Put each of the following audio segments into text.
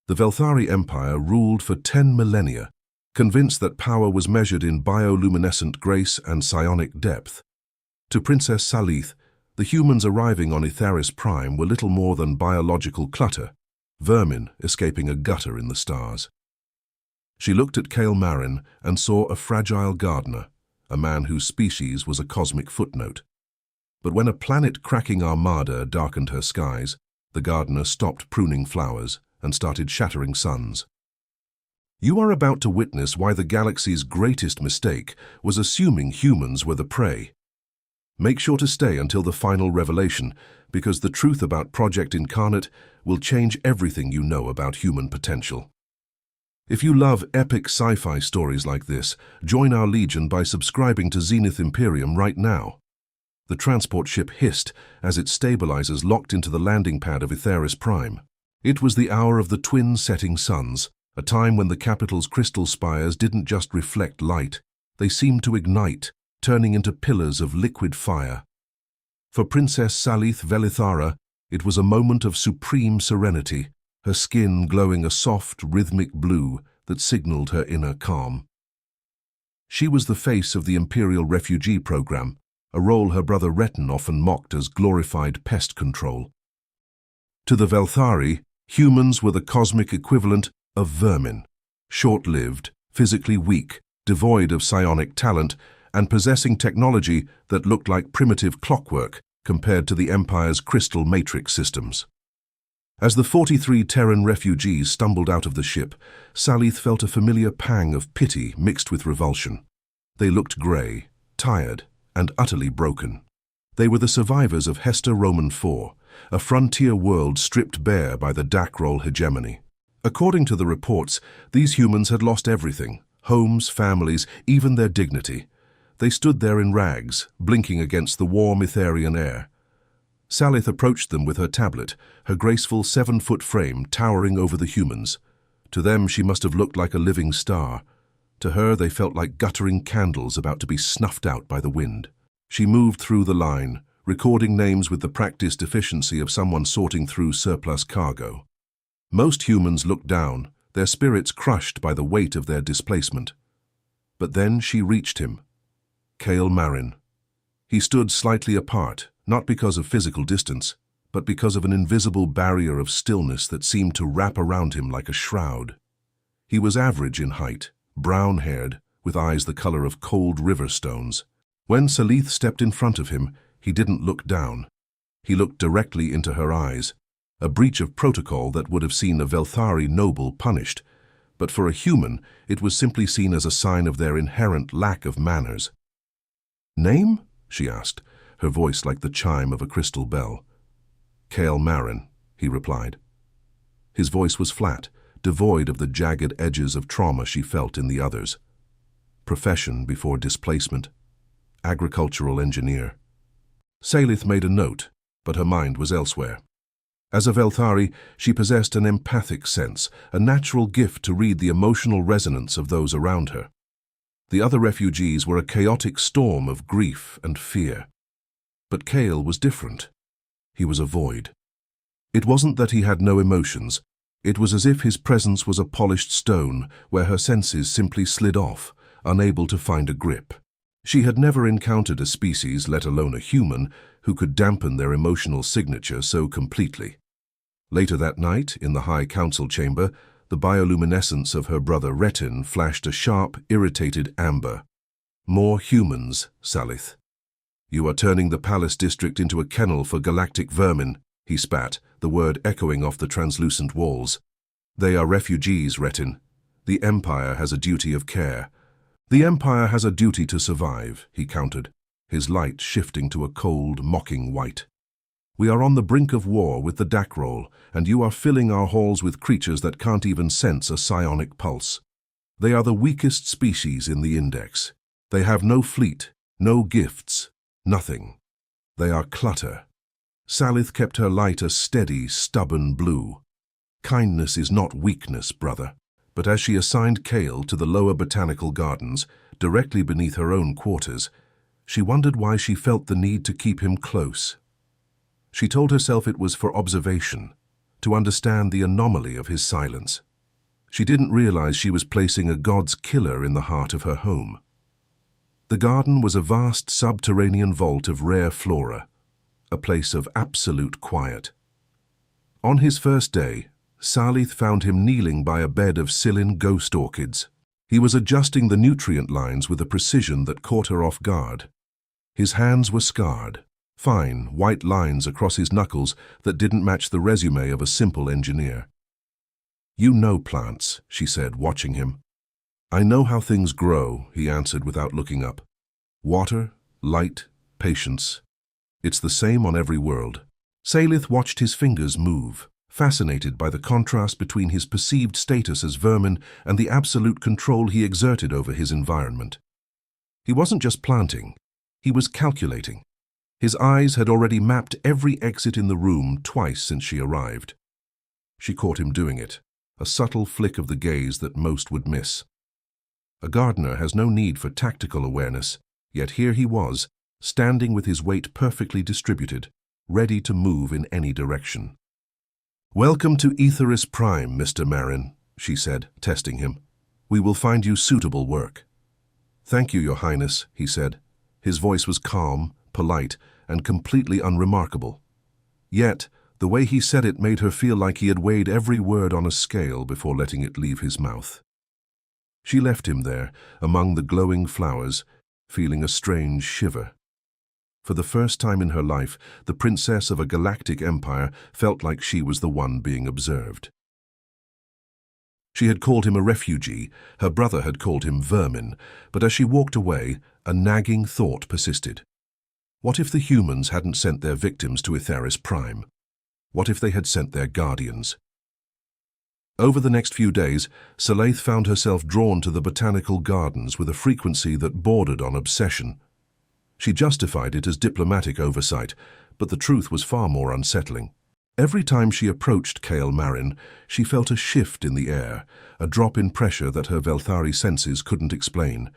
The Velthari Empire ruled for 10 millennia, convinced that power was measured in bioluminescent grace and psionic depth. To Princess Saleith, the humans arriving on Etheris Prime were little more than biological clutter, vermin escaping a gutter in the stars. She looked at Kale Marin and saw a fragile gardener, a man whose species was a cosmic footnote. But when a planet-cracking armada darkened her skies, the gardener stopped pruning flowers and started shattering suns. You are about to witness why the galaxy's greatest mistake was assuming humans were the prey. Make sure to stay until the final revelation, because the truth about Project Incarnate will change everything you know about human potential. If you love epic sci-fi stories like this, join our legion by subscribing to Zenith Imperium right now. The transport ship hissed as its stabilizers locked into the landing pad of Etheris Prime. It was the hour of the twin setting suns, a time when the capital's crystal spires didn't just reflect light, they seemed to ignite, turning into pillars of liquid fire. For Princess Saleith Velithara, it was a moment of supreme serenity, her skin glowing a soft, rhythmic blue that signaled her inner calm. She was the face of the Imperial refugee program, a role her brother Retin often mocked as glorified pest control. To the Velthari, humans were the cosmic equivalent of vermin, short-lived, physically weak, devoid of psionic talent, and possessing technology that looked like primitive clockwork compared to the Empire's crystal matrix systems. As the 43 Terran refugees stumbled out of the ship, Saleith felt a familiar pang of pity mixed with revulsion. They looked grey, tired, and utterly broken. They were the survivors of Hester Roman IV, a frontier world stripped bare by the Dackroll Hegemony. According to the reports, these humans had lost everything: homes, families, even their dignity. They stood there in rags, blinking against the warm Etherian air. Saleith approached them with her tablet, her graceful 7-foot frame towering over the humans. To them she must have looked like a living star. To her they felt like guttering candles about to be snuffed out by the wind. She moved through the line, recording names with the practiced efficiency of someone sorting through surplus cargo. Most humans looked down, their spirits crushed by the weight of their displacement. But then she reached him. Kale Marin. He stood slightly apart, not because of physical distance, but because of an invisible barrier of stillness that seemed to wrap around him like a shroud. He was average in height, brown-haired, with eyes the color of cold river stones. When Saleith stepped in front of him, he didn't look down. He looked directly into her eyes, a breach of protocol that would have seen a Velthari noble punished, but for a human it was simply seen as a sign of their inherent lack of manners. "Name?" she asked, her voice like the chime of a crystal bell. "Kale Marin," he replied. His voice was flat, devoid of the jagged edges of trauma she felt in the others. Profession before displacement. Agricultural engineer. Saleith made a note, but her mind was elsewhere. As a Velthari, she possessed an empathic sense, a natural gift to read the emotional resonance of those around her. The other refugees were a chaotic storm of grief and fear. But Kale was different. He was a void. It wasn't that he had no emotions. It was as if his presence was a polished stone where her senses simply slid off, unable to find a grip. She had never encountered a species, let alone a human, who could dampen their emotional signature so completely. Later that night, in the High Council chamber, the bioluminescence of her brother Retin flashed a sharp, irritated amber. "More humans, Saleith. You are turning the palace district into a kennel for galactic vermin," he spat, the word echoing off the translucent walls. "They are refugees, Retin. The Empire has a duty of care." "The Empire has a duty to survive," he countered, his light shifting to a cold, mocking white. "We are on the brink of war with the Dackroll, and you are filling our halls with creatures that can't even sense a psionic pulse. They are the weakest species in the Index. They have no fleet, no gifts, nothing. They are clutter." Saleith kept her light a steady, stubborn blue. "Kindness is not weakness, brother." But as she assigned Kale to the lower botanical gardens, directly beneath her own quarters, she wondered why she felt the need to keep him close. She told herself it was for observation, to understand the anomaly of his silence. She didn't realize she was placing a god's killer in the heart of her home. The garden was a vast subterranean vault of rare flora, a place of absolute quiet. On his first day, Saleith found him kneeling by a bed of Silin ghost orchids. He was adjusting the nutrient lines with a precision that caught her off guard. His hands were scarred, fine, white lines across his knuckles that didn't match the resume of a simple engineer. "You know plants," she said, watching him. "I know how things grow," he answered without looking up. "Water, light, patience. It's the same on every world." Saleith watched his fingers move, fascinated by the contrast between his perceived status as vermin and the absolute control he exerted over his environment. He wasn't just planting, he was calculating. His eyes had already mapped every exit in the room twice since she arrived. She caught him doing it, a subtle flick of the gaze that most would miss. A gardener has no need for tactical awareness, yet here he was, standing with his weight perfectly distributed, ready to move in any direction. "Welcome to Aetheris Prime, Mr. Marin," she said, testing him. "We will find you suitable work." "Thank you, Your Highness," he said. His voice was calm, polite, and completely unremarkable. Yet, the way he said it made her feel like he had weighed every word on a scale before letting it leave his mouth. She left him there, among the glowing flowers, feeling a strange shiver. For the first time in her life, the princess of a galactic empire felt like she was the one being observed. She had called him a refugee, her brother had called him vermin, but as she walked away, a nagging thought persisted. What if the humans hadn't sent their victims to Aetheris Prime? What if they had sent their guardians? Over the next few days, Saleith found herself drawn to the botanical gardens with a frequency that bordered on obsession. She justified it as diplomatic oversight, but the truth was far more unsettling. Every time she approached Kale Marin, she felt a shift in the air, a drop in pressure that her Velthari senses couldn't explain.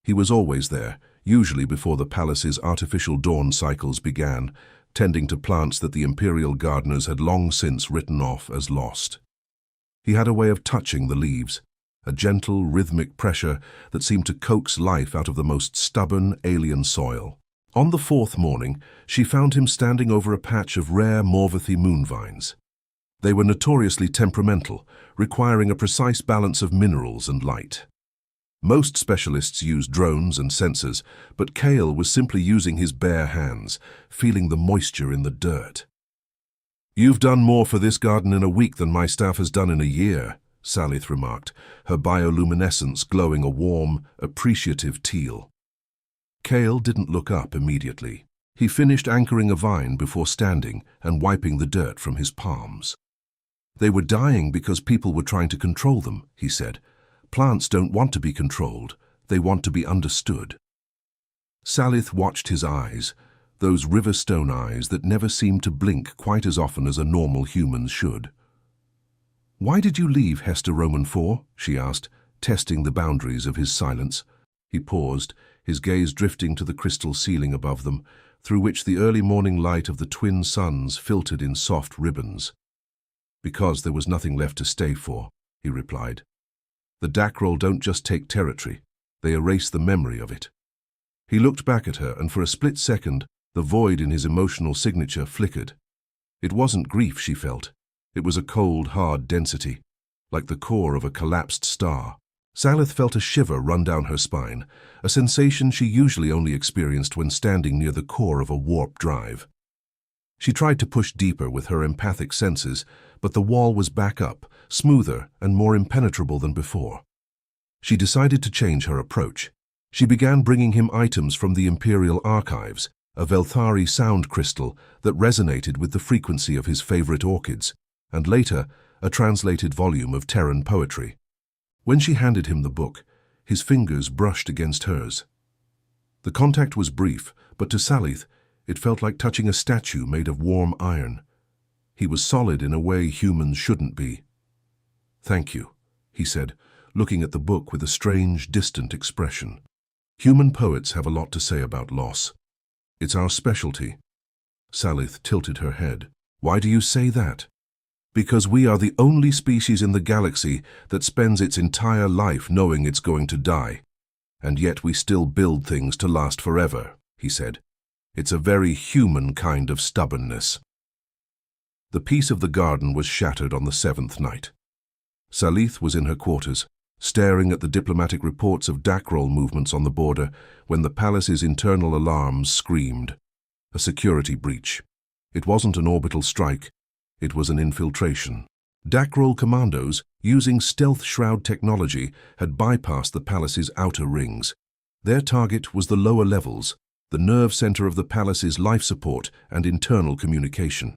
He was always there, usually before the palace's artificial dawn cycles began, tending to plants that the imperial gardeners had long since written off as lost. He had a way of touching the leaves, a gentle, rhythmic pressure that seemed to coax life out of the most stubborn, alien soil. On the fourth morning, she found him standing over a patch of rare Morvathi moonvines. They were notoriously temperamental, requiring a precise balance of minerals and light. Most specialists used drones and sensors, but Kale was simply using his bare hands, feeling the moisture in the dirt. "You've done more for this garden in a week than my staff has done in a year," Saleith remarked, her bioluminescence glowing a warm, appreciative teal. Kale didn't look up immediately. He finished anchoring a vine before standing and wiping the dirt from his palms. "They were dying because people were trying to control them," he said. "Plants don't want to be controlled, they want to be understood." Saleith watched his eyes, those riverstone eyes that never seemed to blink quite as often as a normal human should. "Why did you leave Hester Roman 4? She asked, testing the boundaries of his silence. He paused, his gaze drifting to the crystal ceiling above them, through which the early morning light of the twin suns filtered in soft ribbons. "Because there was nothing left to stay for," he replied. "The Dackroll don't just take territory, they erase the memory of it." He looked back at her, and for a split second, the void in his emotional signature flickered. It wasn't grief she felt. It was a cold, hard density, like the core of a collapsed star. Saleith felt a shiver run down her spine, a sensation she usually only experienced when standing near the core of a warp drive. She tried to push deeper with her empathic senses, but the wall was back up, smoother and more impenetrable than before. She decided to change her approach. She began bringing him items from the Imperial archives, a Velthari sound crystal that resonated with the frequency of his favorite orchids, and later, a translated volume of Terran poetry. When she handed him the book, his fingers brushed against hers. The contact was brief, but to Saleith, it felt like touching a statue made of warm iron. He was solid in a way humans shouldn't be. "Thank you," he said, looking at the book with a strange, distant expression. "Human poets have a lot to say about loss. It's our specialty." Saleith tilted her head. "Why do you say that?" Because we are the only species in the galaxy that spends its entire life knowing it's going to die. And yet we still build things to last forever, he said. It's a very human kind of stubbornness. The peace of the garden was shattered on the 7th night. Saleith was in her quarters, staring at the diplomatic reports of Dackroll movements on the border when the palace's internal alarms screamed. A security breach. It wasn't an orbital strike, it was an infiltration. Dackroll commandos, using stealth shroud technology, had bypassed the palace's outer rings. Their target was the lower levels, the nerve center of the palace's life support and internal communication.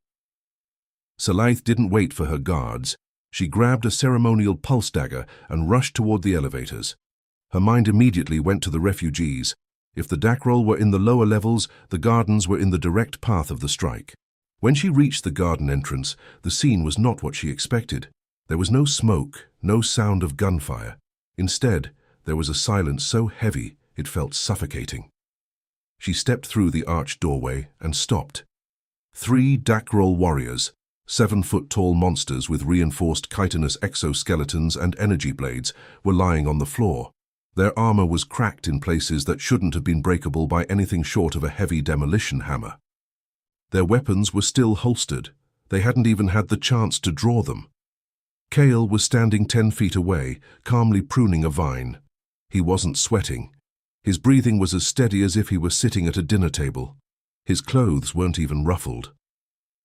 Saleith didn't wait for her guards. She grabbed a ceremonial pulse dagger and rushed toward the elevators. Her mind immediately went to the refugees. If the Dackroll were in the lower levels, the gardens were in the direct path of the strike. When she reached the garden entrance, the scene was not what she expected. There was no smoke, no sound of gunfire. Instead, there was a silence so heavy it felt suffocating. She stepped through the arched doorway and stopped. 3 Dackroll warriors, 7-foot-tall monsters with reinforced chitinous exoskeletons and energy blades, were lying on the floor. Their armor was cracked in places that shouldn't have been breakable by anything short of a heavy demolition hammer. Their weapons were still holstered. They hadn't even had the chance to draw them. Kale was standing 10 feet away, calmly pruning a vine. He wasn't sweating. His breathing was as steady as if he were sitting at a dinner table. His clothes weren't even ruffled.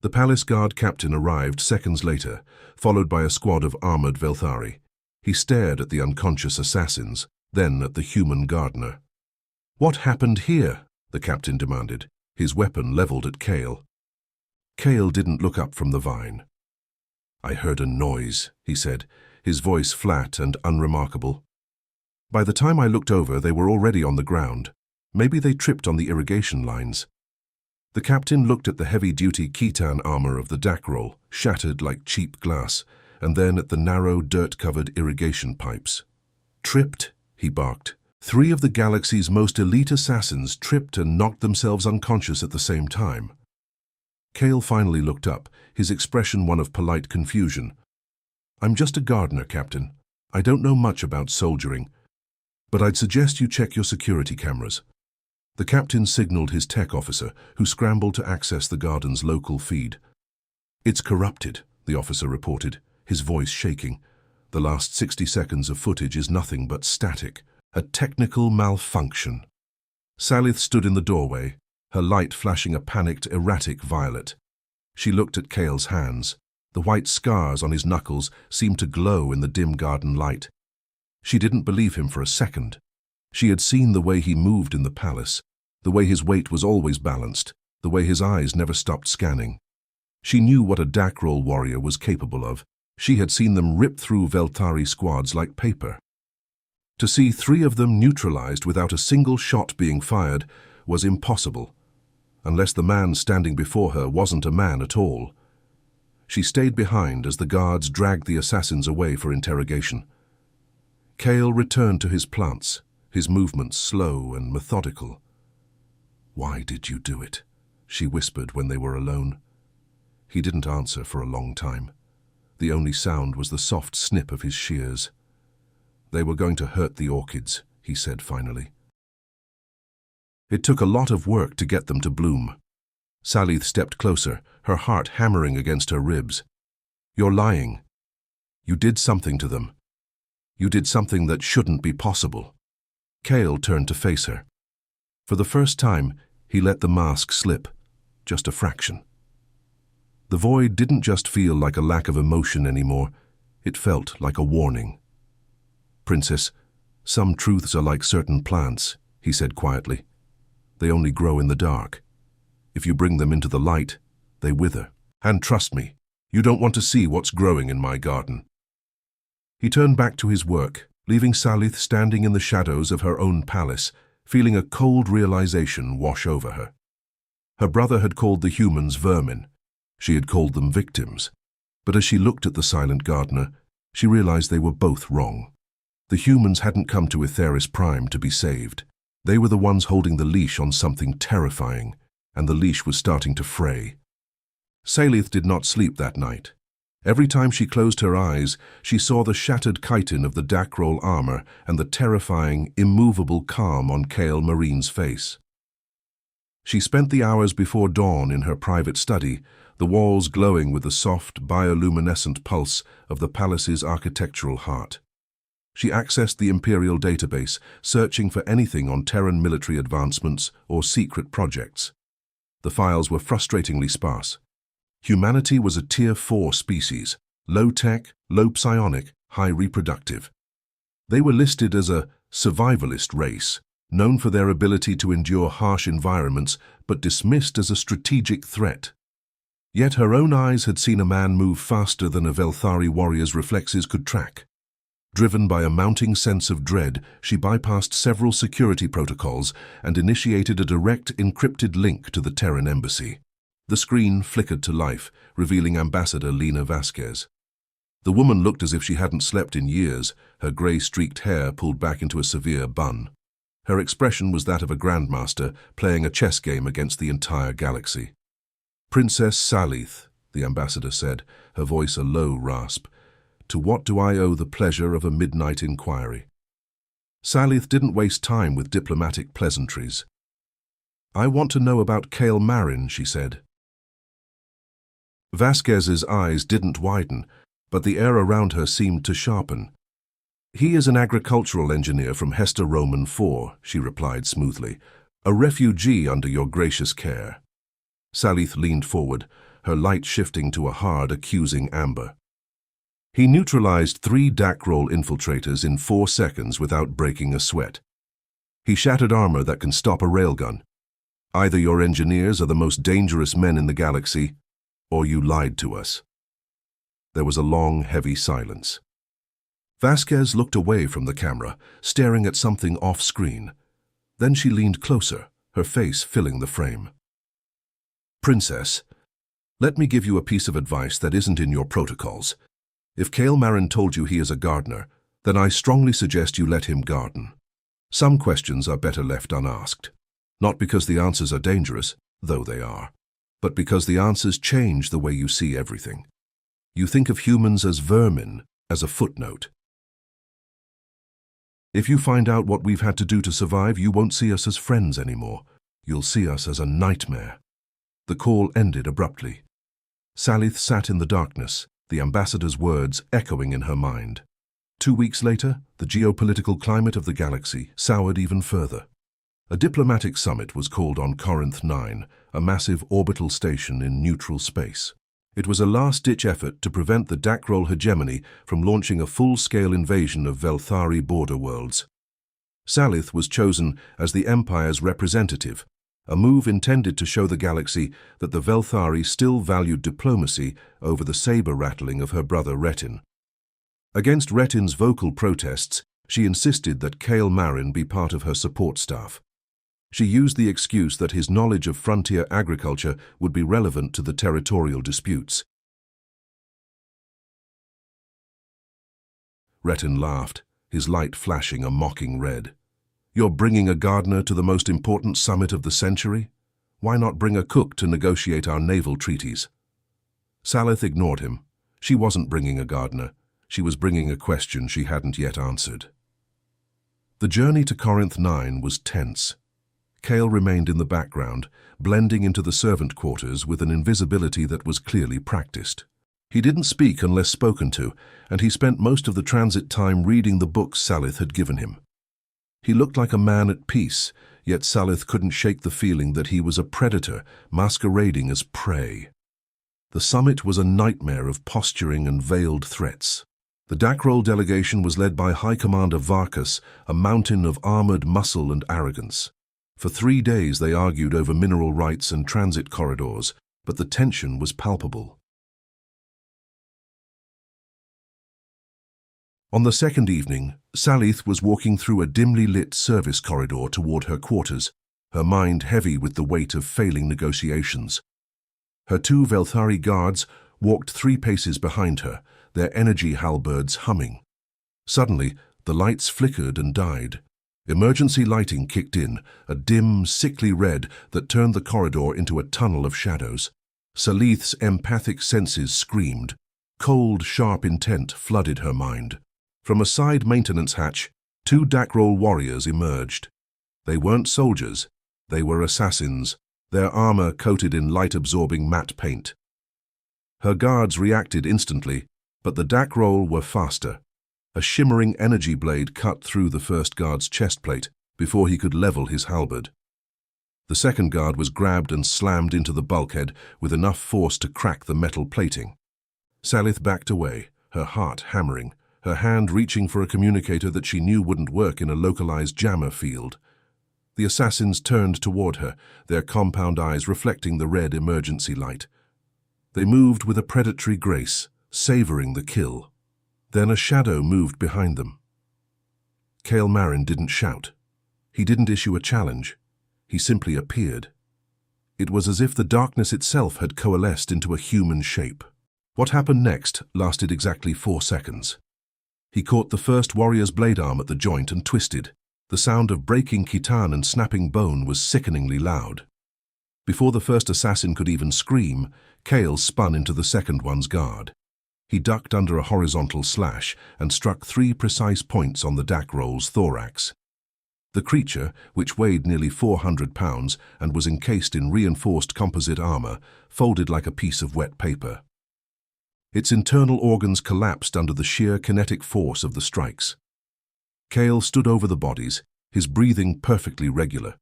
The palace guard captain arrived seconds later, followed by a squad of armored Velthari. He stared at the unconscious assassins, then at the human gardener. "What happened here?" the captain demanded, his weapon leveled at Kale. Kale didn't look up from the vine. "I heard a noise," he said, his voice flat and unremarkable. "By the time I looked over, they were already on the ground. Maybe they tripped on the irrigation lines." The captain looked at the heavy-duty Khitan armor of the Dackroll, shattered like cheap glass, and then at the narrow, dirt-covered irrigation pipes. "Tripped?" he barked. 3 of the galaxy's most elite assassins tripped and knocked themselves unconscious at the same time. Kale finally looked up, his expression one of polite confusion. "I'm just a gardener, Captain. I don't know much about soldiering, but I'd suggest you check your security cameras." The captain signaled his tech officer, who scrambled to access the garden's local feed. "It's corrupted," the officer reported, his voice shaking. "The last 60 seconds of footage is nothing but static. A technical malfunction." Saleith stood in the doorway, her light flashing a panicked, erratic violet. She looked at Kale's hands. The white scars on his knuckles seemed to glow in the dim garden light. She didn't believe him for a second. She had seen the way he moved in the palace, the way his weight was always balanced, the way his eyes never stopped scanning. She knew what a Dackroll warrior was capable of. She had seen them rip through Velthari squads like paper. To see 3 of them neutralized without a single shot being fired was impossible, unless the man standing before her wasn't a man at all. She stayed behind as the guards dragged the assassins away for interrogation. Kale returned to his plants, his movements slow and methodical. "Why did you do it?" she whispered when they were alone. He didn't answer for a long time. The only sound was the soft snip of his shears. "They were going to hurt the orchids," he said finally. "It took a lot of work to get them to bloom." Saleith stepped closer, her heart hammering against her ribs. "You're lying. You did something to them. You did something that shouldn't be possible." Kale turned to face her. For the first time, he let the mask slip, just a fraction. The void didn't just feel like a lack of emotion anymore, it felt like a warning. "Princess, some truths are like certain plants," he said quietly. "They only grow in the dark. If you bring them into the light, they wither. And trust me, you don't want to see what's growing in my garden." He turned back to his work, leaving Saleith standing in the shadows of her own palace, feeling a cold realization wash over her. Her brother had called the humans vermin. She had called them victims. But as she looked at the silent gardener, she realized they were both wrong. The humans hadn't come to Etheris Prime to be saved. They were the ones holding the leash on something terrifying, and the leash was starting to fray. Saleith did not sleep that night. Every time she closed her eyes, she saw the shattered chitin of the Dackroll armor and the terrifying, immovable calm on Kale Marin's face. She spent the hours before dawn in her private study, the walls glowing with the soft, bioluminescent pulse of the palace's architectural heart. She accessed the Imperial database, searching for anything on Terran military advancements or secret projects. The files were frustratingly sparse. Humanity was a Tier 4 species, low-tech, low psionic, high reproductive. They were listed as a survivalist race, known for their ability to endure harsh environments, but dismissed as a strategic threat. Yet her own eyes had seen a man move faster than a Velthari warrior's reflexes could track. Driven by a mounting sense of dread, she bypassed several security protocols and initiated a direct encrypted link to the Terran embassy. The screen flickered to life, revealing Ambassador Lena Vasquez. The woman looked as if she hadn't slept in years, her grey-streaked hair pulled back into a severe bun. Her expression was that of a grandmaster playing a chess game against the entire galaxy. "Princess Saleith," the ambassador said, her voice a low rasp. "To what do I owe the pleasure of a midnight inquiry?" Saleith didn't waste time with diplomatic pleasantries. "I want to know about Kale Marin," she said. Vasquez's eyes didn't widen, but the air around her seemed to sharpen. "He is an agricultural engineer from Hester Roman 4, she replied smoothly. "A refugee under your gracious care." Saleith leaned forward, her light shifting to a hard, accusing amber. "He neutralized 3 Dackroll infiltrators in 4 seconds without breaking a sweat. He shattered armor that can stop a railgun. Either your engineers are the most dangerous men in the galaxy, or you lied to us." There was a long, heavy silence. Vasquez looked away from the camera, staring at something off-screen. Then she leaned closer, her face filling the frame. "Princess, let me give you a piece of advice that isn't in your protocols. If Kale Marin told you he is a gardener, then I strongly suggest you let him garden. Some questions are better left unasked. Not because the answers are dangerous, though they are, but because the answers change the way you see everything. You think of humans as vermin, as a footnote. If you find out what we've had to do to survive, you won't see us as friends anymore. You'll see us as a nightmare." The call ended abruptly. Saleith sat in the darkness, the ambassador's words echoing in her mind. 2 weeks later, the geopolitical climate of the galaxy soured even further. A diplomatic summit was called on Corinth 9, a massive orbital station in neutral space. It was a last-ditch effort to prevent the Dackroll Hegemony from launching a full-scale invasion of Velthari border worlds. Saleith was chosen as the Empire's representative, a move intended to show the galaxy that the Velthari still valued diplomacy over the saber-rattling of her brother Retin. Against Retin's vocal protests, she insisted that Kale Marin be part of her support staff. She used the excuse that his knowledge of frontier agriculture would be relevant to the territorial disputes. Retin laughed, his light flashing a mocking red. "You're bringing a gardener to the most important summit of the century? Why not bring a cook to negotiate our naval treaties?" Saleith ignored him. She wasn't bringing a gardener. She was bringing a question she hadn't yet answered. The journey to Corinth 9 was tense. Kale remained in the background, blending into the servant quarters with an invisibility that was clearly practiced. He didn't speak unless spoken to, and he spent most of the transit time reading the books Saleith had given him. He looked like a man at peace, yet Saleith couldn't shake the feeling that he was a predator masquerading as prey. The summit was a nightmare of posturing and veiled threats. The Dackroll delegation was led by High Commander Varkas, a mountain of armored muscle and arrogance. For 3 days they argued over mineral rights and transit corridors, but the tension was palpable. On the second evening, Saleith was walking through a dimly lit service corridor toward her quarters, her mind heavy with the weight of failing negotiations. Her 2 Velthari guards walked 3 paces behind her, their energy halberds humming. Suddenly, the lights flickered and died. Emergency lighting kicked in, a dim, sickly red that turned the corridor into a tunnel of shadows. Saleith's empathic senses screamed. Cold, sharp intent flooded her mind. From a side maintenance hatch, 2 Dackroll warriors emerged. They weren't soldiers, they were assassins, their armor coated in light-absorbing matte paint. Her guards reacted instantly, but the Dackroll were faster. A shimmering energy blade cut through the first guard's chestplate before he could level his halberd. The second guard was grabbed and slammed into the bulkhead with enough force to crack the metal plating. Saleith backed away, her heart hammering, her hand reaching for a communicator that she knew wouldn't work in a localized jammer field. The assassins turned toward her, their compound eyes reflecting the red emergency light. They moved with a predatory grace, savoring the kill. Then a shadow moved behind them. Kale Marin didn't shout. He didn't issue a challenge. He simply appeared. It was as if the darkness itself had coalesced into a human shape. What happened next lasted exactly 4 seconds. He caught the first warrior's blade arm at the joint and twisted. The sound of breaking chitin and snapping bone was sickeningly loud. Before the first assassin could even scream, Kale spun into the second one's guard. He ducked under a horizontal slash and struck 3 precise points on the Dackroll's thorax. The creature, which weighed nearly 400 pounds and was encased in reinforced composite armor, folded like a piece of wet paper. Its internal organs collapsed under the sheer kinetic force of the strikes. Kale stood over the bodies, his breathing perfectly regular.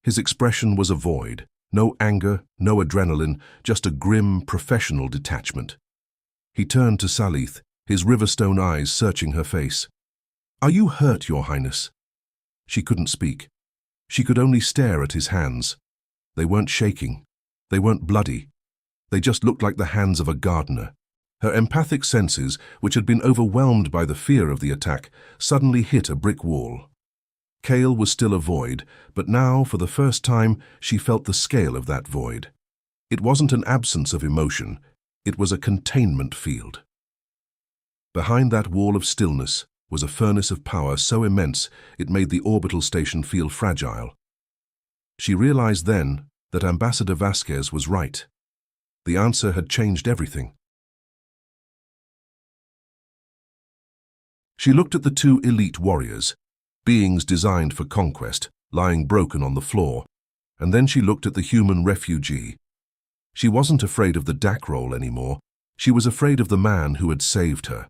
His expression was a void, no anger, no adrenaline, just a grim, professional detachment. He turned to Saleith, his riverstone eyes searching her face. "Are you hurt, Your Highness?" She couldn't speak. She could only stare at his hands. They weren't shaking. They weren't bloody. They just looked like the hands of a gardener. Her empathic senses, which had been overwhelmed by the fear of the attack, suddenly hit a brick wall. Kale was still a void, but now, for the first time, she felt the scale of that void. It wasn't an absence of emotion. It was a containment field. Behind that wall of stillness was a furnace of power so immense it made the orbital station feel fragile. She realized then that Ambassador Vasquez was right. The answer had changed everything. She looked at the 2 elite warriors, beings designed for conquest, lying broken on the floor, and then she looked at the human refugee. She wasn't afraid of the Dackroll anymore. She was afraid of the man who had saved her.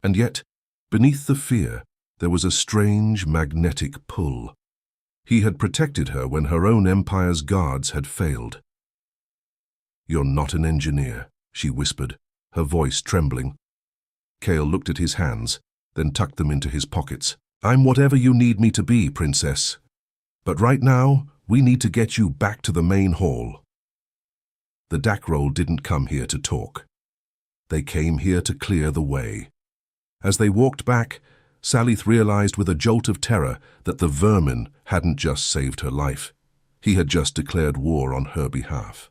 And yet, beneath the fear, there was a strange magnetic pull. He had protected her when her own empire's guards had failed. "You're not an engineer," she whispered, her voice trembling. Kale looked at his hands, then tucked them into his pockets. "I'm whatever you need me to be, Princess. But right now, we need to get you back to the main hall." The Dackroll didn't come here to talk. They came here to clear the way. As they walked back, Saleith realized with a jolt of terror that the vermin hadn't just saved her life. He had just declared war on her behalf.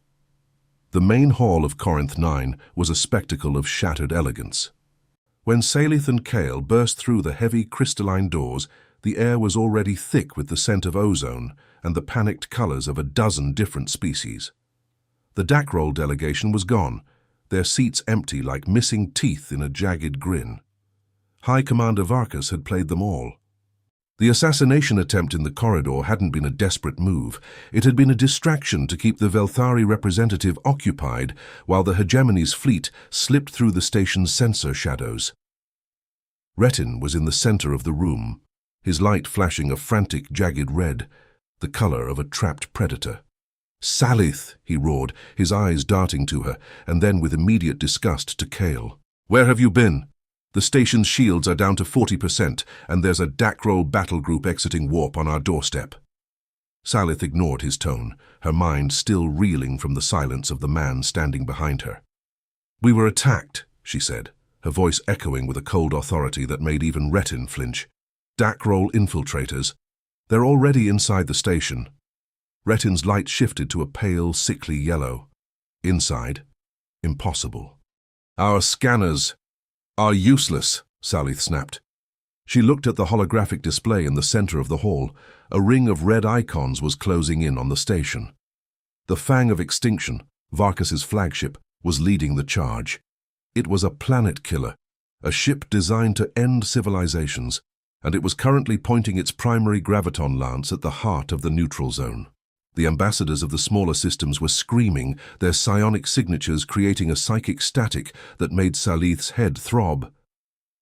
The main hall of Corinth 9 was a spectacle of shattered elegance. When Saleith and Kale burst through the heavy crystalline doors, the air was already thick with the scent of ozone and the panicked colors of a dozen different species. The Dackroll delegation was gone, their seats empty like missing teeth in a jagged grin. High Commander Varkas had played them all. The assassination attempt in the corridor hadn't been a desperate move. It had been a distraction to keep the Velthari representative occupied while the Hegemony's fleet slipped through the station's sensor shadows. Retin was in the center of the room, his light flashing a frantic, jagged red, the color of a trapped predator. "Saleith!" he roared, his eyes darting to her, and then with immediate disgust to Kale. "Where have you been? The station's shields are down to 40%, and there's a Dackroll battle group exiting warp on our doorstep." Saleith ignored his tone, her mind still reeling from the silence of the man standing behind her. "We were attacked," she said, her voice echoing with a cold authority that made even Retin flinch. "Dackroll infiltrators. They're already inside the station." Retin's light shifted to a pale, sickly yellow. "Inside? Impossible." "Our scanners are useless," Saleith snapped. She looked at the holographic display in the center of the hall. A ring of red icons was closing in on the station. The Fang of Extinction, Varkas's flagship, was leading the charge. It was a planet killer, a ship designed to end civilizations, and it was currently pointing its primary graviton lance at the heart of the neutral zone. The ambassadors of the smaller systems were screaming, their psionic signatures creating a psychic static that made Saleith's head throb.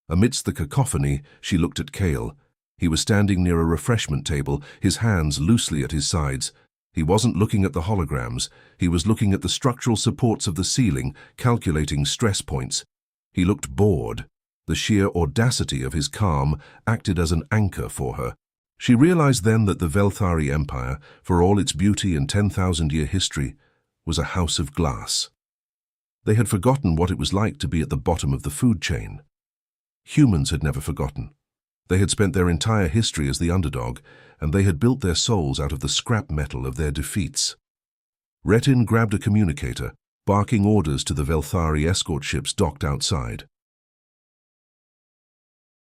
Amidst the cacophony, she looked at Kale. He was standing near a refreshment table, his hands loosely at his sides. He wasn't looking at the holograms. He was looking at the structural supports of the ceiling, calculating stress points. He looked bored. The sheer audacity of his calm acted as an anchor for her. She realized then that the Velthari Empire, for all its beauty and 10,000-year history, was a house of glass. They had forgotten what it was like to be at the bottom of the food chain. Humans had never forgotten. They had spent their entire history as the underdog, and they had built their souls out of the scrap metal of their defeats. Retin grabbed a communicator, barking orders to the Velthari escort ships docked outside.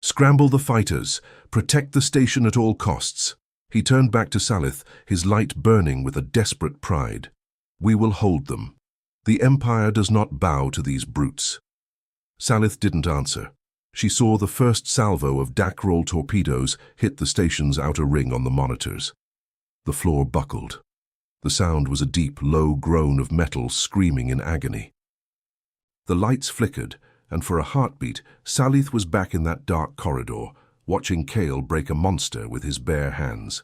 "Scramble the fighters. Protect the station at all costs." He turned back to Saleith, his light burning with a desperate pride. "We will hold them. The Empire does not bow to these brutes." Saleith didn't answer. She saw the first salvo of Dackroll torpedoes hit the station's outer ring on the monitors. The floor buckled. The sound was a deep, low groan of metal screaming in agony. The lights flickered, and for a heartbeat, Saleith was back in that dark corridor, watching Kale break a monster with his bare hands.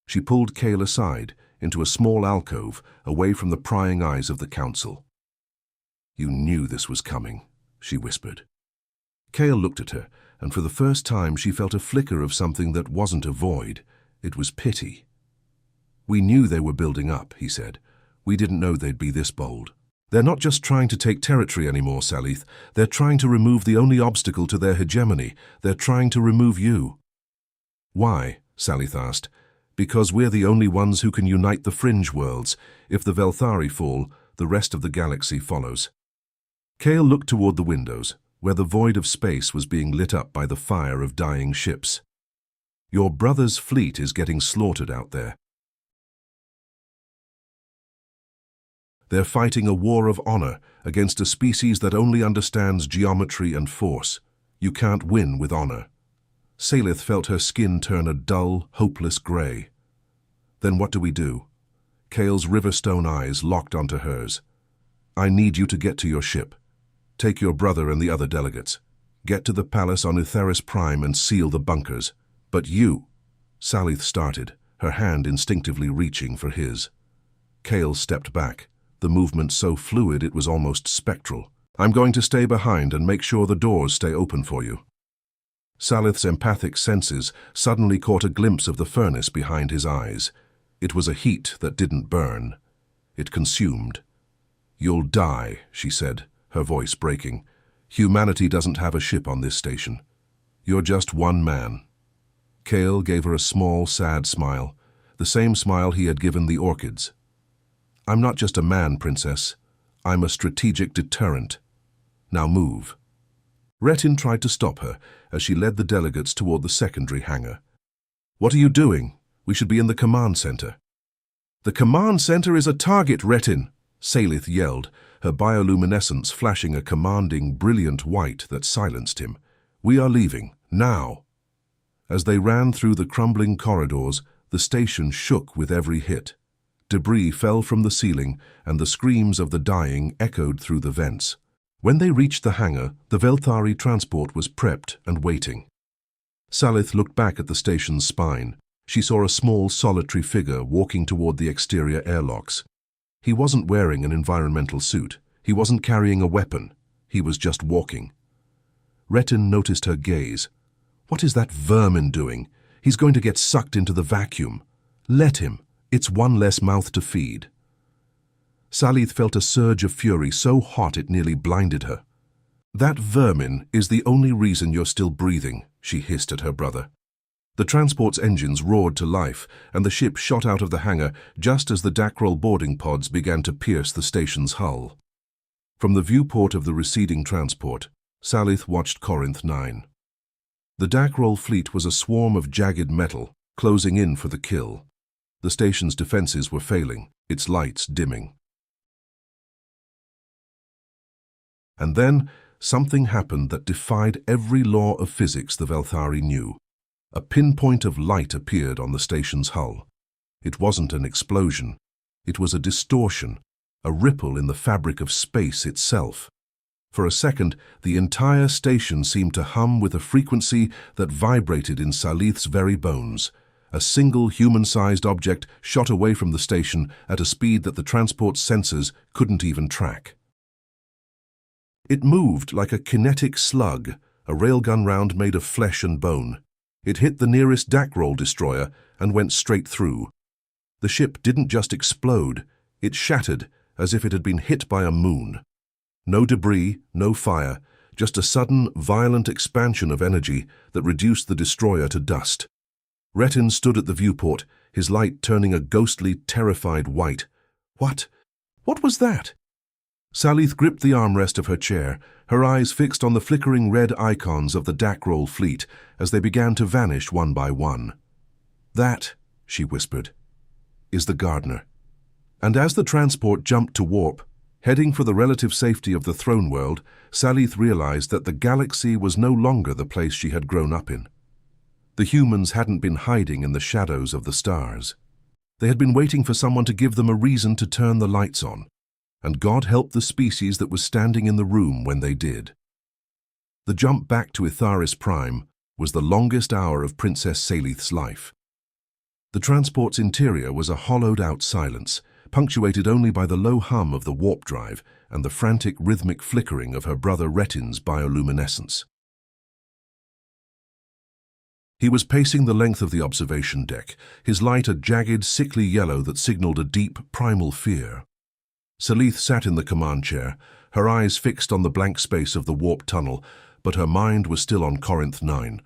She pulled Kale aside, into a small alcove, away from the prying eyes of the council. "You knew this was coming," she whispered. Kale looked at her, and for the first time she felt a flicker of something that wasn't a void. It was pity. "We knew they were building up," he said. "We didn't know they'd be this bold. They're not just trying to take territory anymore, Saleith. They're trying to remove the only obstacle to their hegemony. They're trying to remove you." "Why?" Saleith asked. "Because we're the only ones who can unite the fringe worlds. If the Velthari fall, the rest of the galaxy follows." Kale looked toward the windows, where the void of space was being lit up by the fire of dying ships. "Your brother's fleet is getting slaughtered out there. They're fighting a war of honor against a species that only understands geometry and force. You can't win with honor." Saleith felt her skin turn a dull, hopeless gray. "Then what do we do?" Kale's riverstone eyes locked onto hers. "I need you to get to your ship. Take your brother and the other delegates. Get to the palace on Etheris Prime and seal the bunkers. But you—" Saleith started, her hand instinctively reaching for his. Kale stepped back, the movement so fluid it was almost spectral. "I'm going to stay behind and make sure the doors stay open for you." Saleith's empathic senses suddenly caught a glimpse of the furnace behind his eyes. It was a heat that didn't burn. It consumed. "You'll die," she said, her voice breaking. "Humanity doesn't have a ship on this station. You're just one man." Kale gave her a small, sad smile, the same smile he had given the orchids. "I'm not just a man, Princess. I'm a strategic deterrent. Now move." Retin tried to stop her as she led the delegates toward the secondary hangar. "What are you doing? We should be in the command center." "The command center is a target, Retin," Saleith yelled, her bioluminescence flashing a commanding, brilliant white that silenced him. "We are leaving, now." As they ran through the crumbling corridors, the station shook with every hit. Debris fell from the ceiling, and the screams of the dying echoed through the vents. When they reached the hangar, the Velthari transport was prepped and waiting. Saleith looked back at the station's spine. She saw a small, solitary figure walking toward the exterior airlocks. He wasn't wearing an environmental suit. He wasn't carrying a weapon. He was just walking. Retin noticed her gaze. "What is that vermin doing? He's going to get sucked into the vacuum. Let him. It's one less mouth to feed." Saleith felt a surge of fury so hot it nearly blinded her. "That vermin is the only reason you're still breathing," she hissed at her brother. The transport's engines roared to life, and the ship shot out of the hangar just as the Dackroll boarding pods began to pierce the station's hull. From the viewport of the receding transport, Saleith watched Corinth 9. The Dackroll fleet was a swarm of jagged metal, closing in for the kill. The station's defenses were failing, its lights dimming. And then, something happened that defied every law of physics the Velthari knew. A pinpoint of light appeared on the station's hull. It wasn't an explosion. It was a distortion, a ripple in the fabric of space itself. For a second, the entire station seemed to hum with a frequency that vibrated in Saleith's very bones. A single human-sized object shot away from the station at a speed that the transport's sensors couldn't even track. It moved like a kinetic slug, a railgun round made of flesh and bone. It hit the nearest Dackroll destroyer and went straight through. The ship didn't just explode, it shattered as if it had been hit by a moon. No debris, no fire, just a sudden, violent expansion of energy that reduced the destroyer to dust. Retin stood at the viewport, his light turning a ghostly, terrified white. What? What was that? Saleith gripped the armrest of her chair, her eyes fixed on the flickering red icons of the Dackroll fleet as they began to vanish one by one. "That," she whispered, "is the Gardener." And as the transport jumped to warp, heading for the relative safety of the throne world, Saleith realized that the galaxy was no longer the place she had grown up in. The humans hadn't been hiding in the shadows of the stars. They had been waiting for someone to give them a reason to turn the lights on, and God help the species that was standing in the room when they did. The jump back to Itharis Prime was the longest hour of Princess Saleith's life. The transport's interior was a hollowed-out silence, punctuated only by the low hum of the warp drive and the frantic rhythmic flickering of her brother Retin's bioluminescence. He was pacing the length of the observation deck, his light a jagged, sickly yellow that signaled a deep, primal fear. Saleith sat in the command chair, her eyes fixed on the blank space of the warp tunnel, but her mind was still on Corinth 9.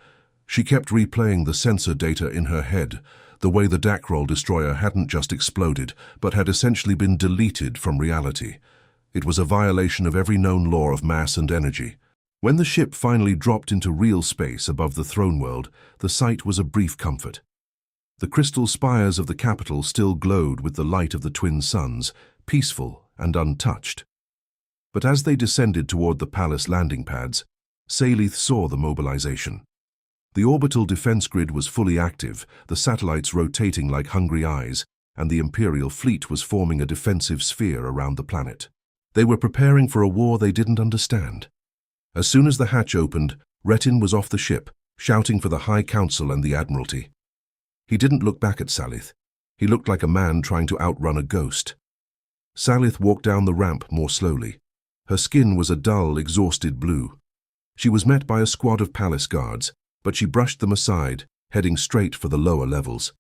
She kept replaying the sensor data in her head, the way the Dackroll destroyer hadn't just exploded, but had essentially been deleted from reality. It was a violation of every known law of mass and energy. When the ship finally dropped into real space above the throne world, the sight was a brief comfort. The crystal spires of the capital still glowed with the light of the twin suns, peaceful and untouched. But as they descended toward the palace landing pads, Saleith saw the mobilization. The orbital defense grid was fully active, the satellites rotating like hungry eyes, and the Imperial fleet was forming a defensive sphere around the planet. They were preparing for a war they didn't understand. As soon as the hatch opened, Retin was off the ship, shouting for the High Council and the Admiralty. He didn't look back at Saleith. He looked like a man trying to outrun a ghost. Saleith walked down the ramp more slowly. Her skin was a dull, exhausted blue. She was met by a squad of palace guards, but she brushed them aside, heading straight for the lower levels.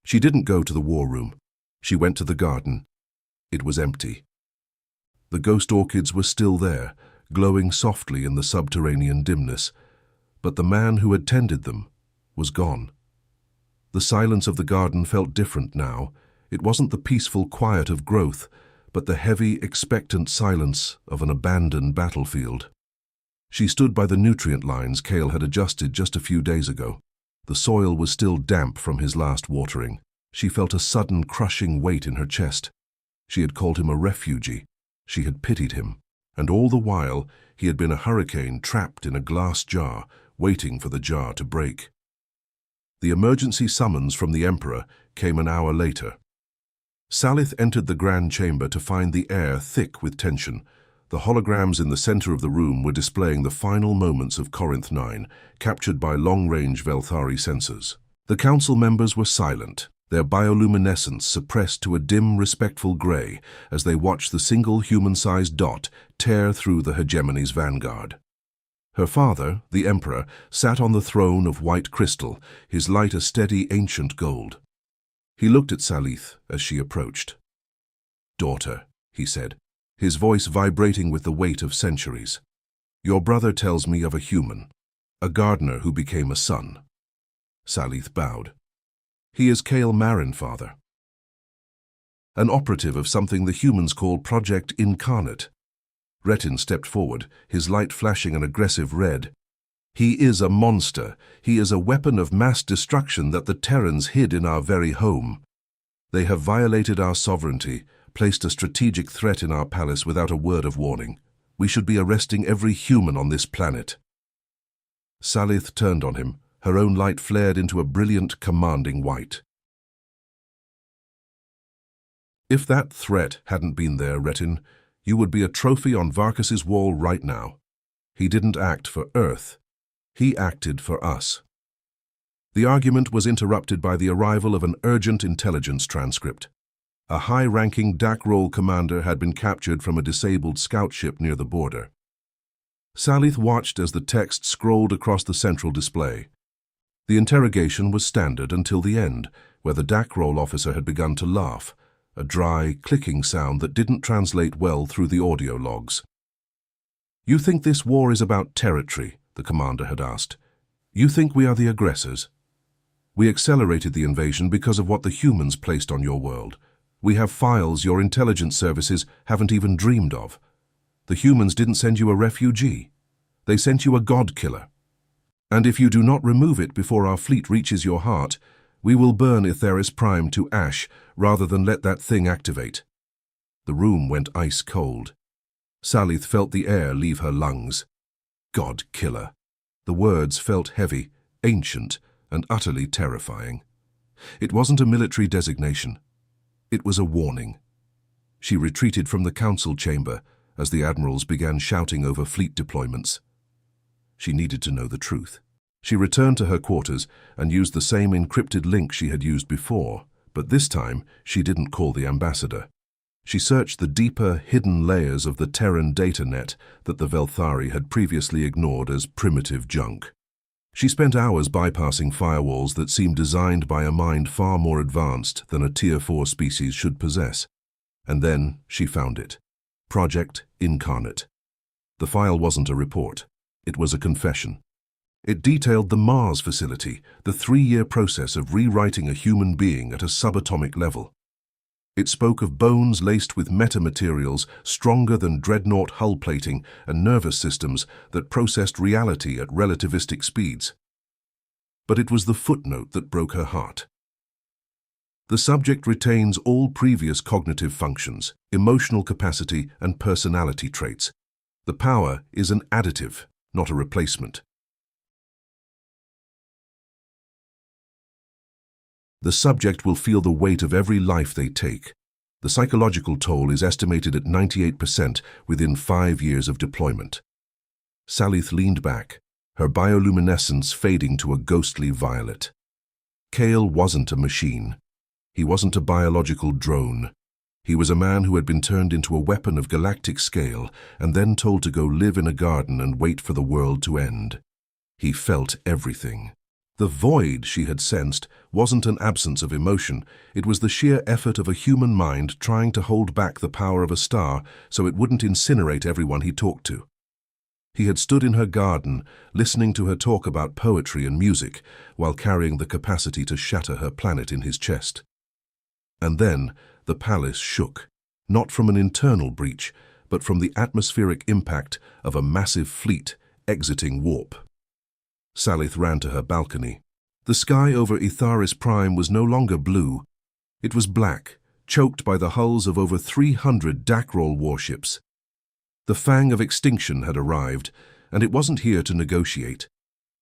She didn't go to the war room. She went to the garden. It was empty. The ghost orchids were still there, glowing softly in the subterranean dimness, but the man who had tended them was gone. The silence of the garden felt different now. It wasn't the peaceful quiet of growth, but the heavy, expectant silence of an abandoned battlefield. She stood by the nutrient lines Kale had adjusted just a few days ago. The soil was still damp from his last watering. She felt a sudden crushing weight in her chest. She had called him a refugee. She had pitied him. And all the while, he had been a hurricane trapped in a glass jar, waiting for the jar to break. The emergency summons from the Emperor came an hour later. Saleith entered the grand chamber to find the air thick with tension. The holograms in the center of the room were displaying the final moments of Corinth 9, captured by long-range Velthari sensors. The council members were silent, their bioluminescence suppressed to a dim, respectful gray as they watched the single human-sized dot tear through the hegemony's vanguard. Her father, the Emperor, sat on the throne of white crystal, his light a steady, ancient gold. He looked at Saleith as she approached. "Daughter," he said, his voice vibrating with the weight of centuries. "Your brother tells me of a human, a gardener who became a son." Saleith bowed. "He is Kale Marin, father. An operative of something the humans call Project Incarnate." Retin stepped forward, his light flashing an aggressive red. "He is a monster. He is a weapon of mass destruction that the Terrans hid in our very home. They have violated our sovereignty, placed a strategic threat in our palace without a word of warning. We should be arresting every human on this planet." Saleith turned on him. Her own light flared into a brilliant, commanding white. "If that threat hadn't been there, Retin, you would be a trophy on Varkus's wall right now. He didn't act for Earth. He acted for us." The argument was interrupted by the arrival of an urgent intelligence transcript. A high-ranking Dackroll commander had been captured from a disabled scout ship near the border. Saleith watched as the text scrolled across the central display. The interrogation was standard until the end, where the Dackroll officer had begun to laugh, a dry, clicking sound that didn't translate well through the audio logs. "You think this war is about territory?" the commander had asked. "You think we are the aggressors? We accelerated the invasion because of what the humans placed on your world. We have files your intelligence services haven't even dreamed of. The humans didn't send you a refugee. They sent you a god-killer. And if you do not remove it before our fleet reaches your heart, we will burn Etheris Prime to ash rather than let that thing activate." The room went ice-cold. Saleith felt the air leave her lungs. God-killer. The words felt heavy, ancient, and utterly terrifying. It wasn't a military designation. It was a warning. She retreated from the council chamber as the admirals began shouting over fleet deployments. She needed to know the truth. She returned to her quarters and used the same encrypted link she had used before, but this time she didn't call the ambassador. She searched the deeper, hidden layers of the Terran data net that the Velthari had previously ignored as primitive junk. She spent hours bypassing firewalls that seemed designed by a mind far more advanced than a Tier 4 species should possess. And then she found it. Project Incarnate. The file wasn't a report. It was a confession. It detailed the Mars facility, the 3-year process of rewriting a human being at a subatomic level. It spoke of bones laced with metamaterials stronger than dreadnought hull plating and nervous systems that processed reality at relativistic speeds. But it was the footnote that broke her heart. The subject retains all previous cognitive functions, emotional capacity, and personality traits. The power is an additive, not a replacement. The subject will feel the weight of every life they take. The psychological toll is estimated at 98% within 5 years of deployment. Saleith leaned back, her bioluminescence fading to a ghostly violet. Kale wasn't a machine. He wasn't a biological drone. He was a man who had been turned into a weapon of galactic scale and then told to go live in a garden and wait for the world to end. He felt everything. The void she had sensed wasn't an absence of emotion, it was the sheer effort of a human mind trying to hold back the power of a star so it wouldn't incinerate everyone he talked to. He had stood in her garden, listening to her talk about poetry and music, while carrying the capacity to shatter her planet in his chest. And then the palace shook, not from an internal breach, but from the atmospheric impact of a massive fleet exiting warp. Saleith ran to her balcony. The sky over Etheris Prime was no longer blue. It was black, choked by the hulls of over 300 Dackroll warships. The fang of extinction had arrived, and it wasn't here to negotiate.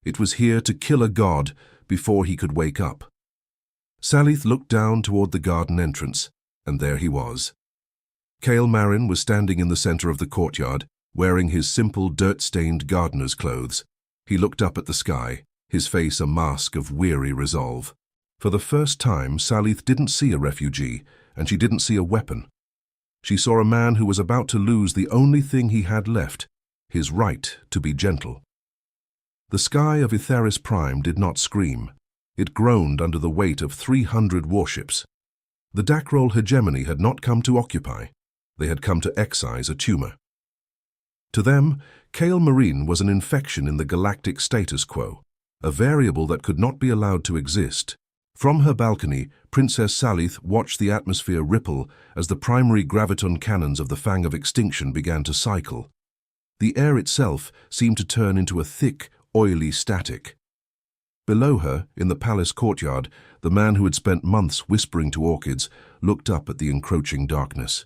It was here to kill a god before he could wake up. Saleith looked down toward the garden entrance, and there he was. Kale Marin was standing in the center of the courtyard, wearing his simple, dirt-stained gardener's clothes. He looked up at the sky, his face a mask of weary resolve. For the first time, Saleith didn't see a refugee, and she didn't see a weapon. She saw a man who was about to lose the only thing he had left, his right to be gentle. The sky of Etheris Prime did not scream. It groaned under the weight of 300 warships. The Dackroll Hegemony had not come to occupy. They had come to excise a tumor. To them, Kale Marin was an infection in the galactic status quo, a variable that could not be allowed to exist. From her balcony, Princess Saleith watched the atmosphere ripple as the primary graviton cannons of the Fang of Extinction began to cycle. The air itself seemed to turn into a thick, oily static. Below her, in the palace courtyard, the man who had spent months whispering to orchids looked up at the encroaching darkness.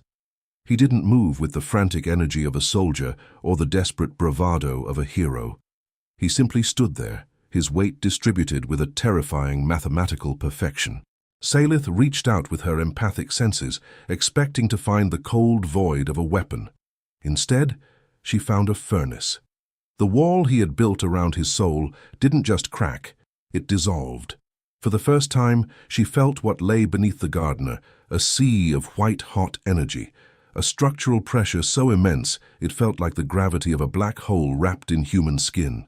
He didn't move with the frantic energy of a soldier or the desperate bravado of a hero. He simply stood there, his weight distributed with a terrifying mathematical perfection. Saleith reached out with her empathic senses, expecting to find the cold void of a weapon. Instead, she found a furnace. The wall he had built around his soul didn't just crack, it dissolved. For the first time, she felt what lay beneath the gardener, a sea of white-hot energy, a structural pressure so immense it felt like the gravity of a black hole wrapped in human skin.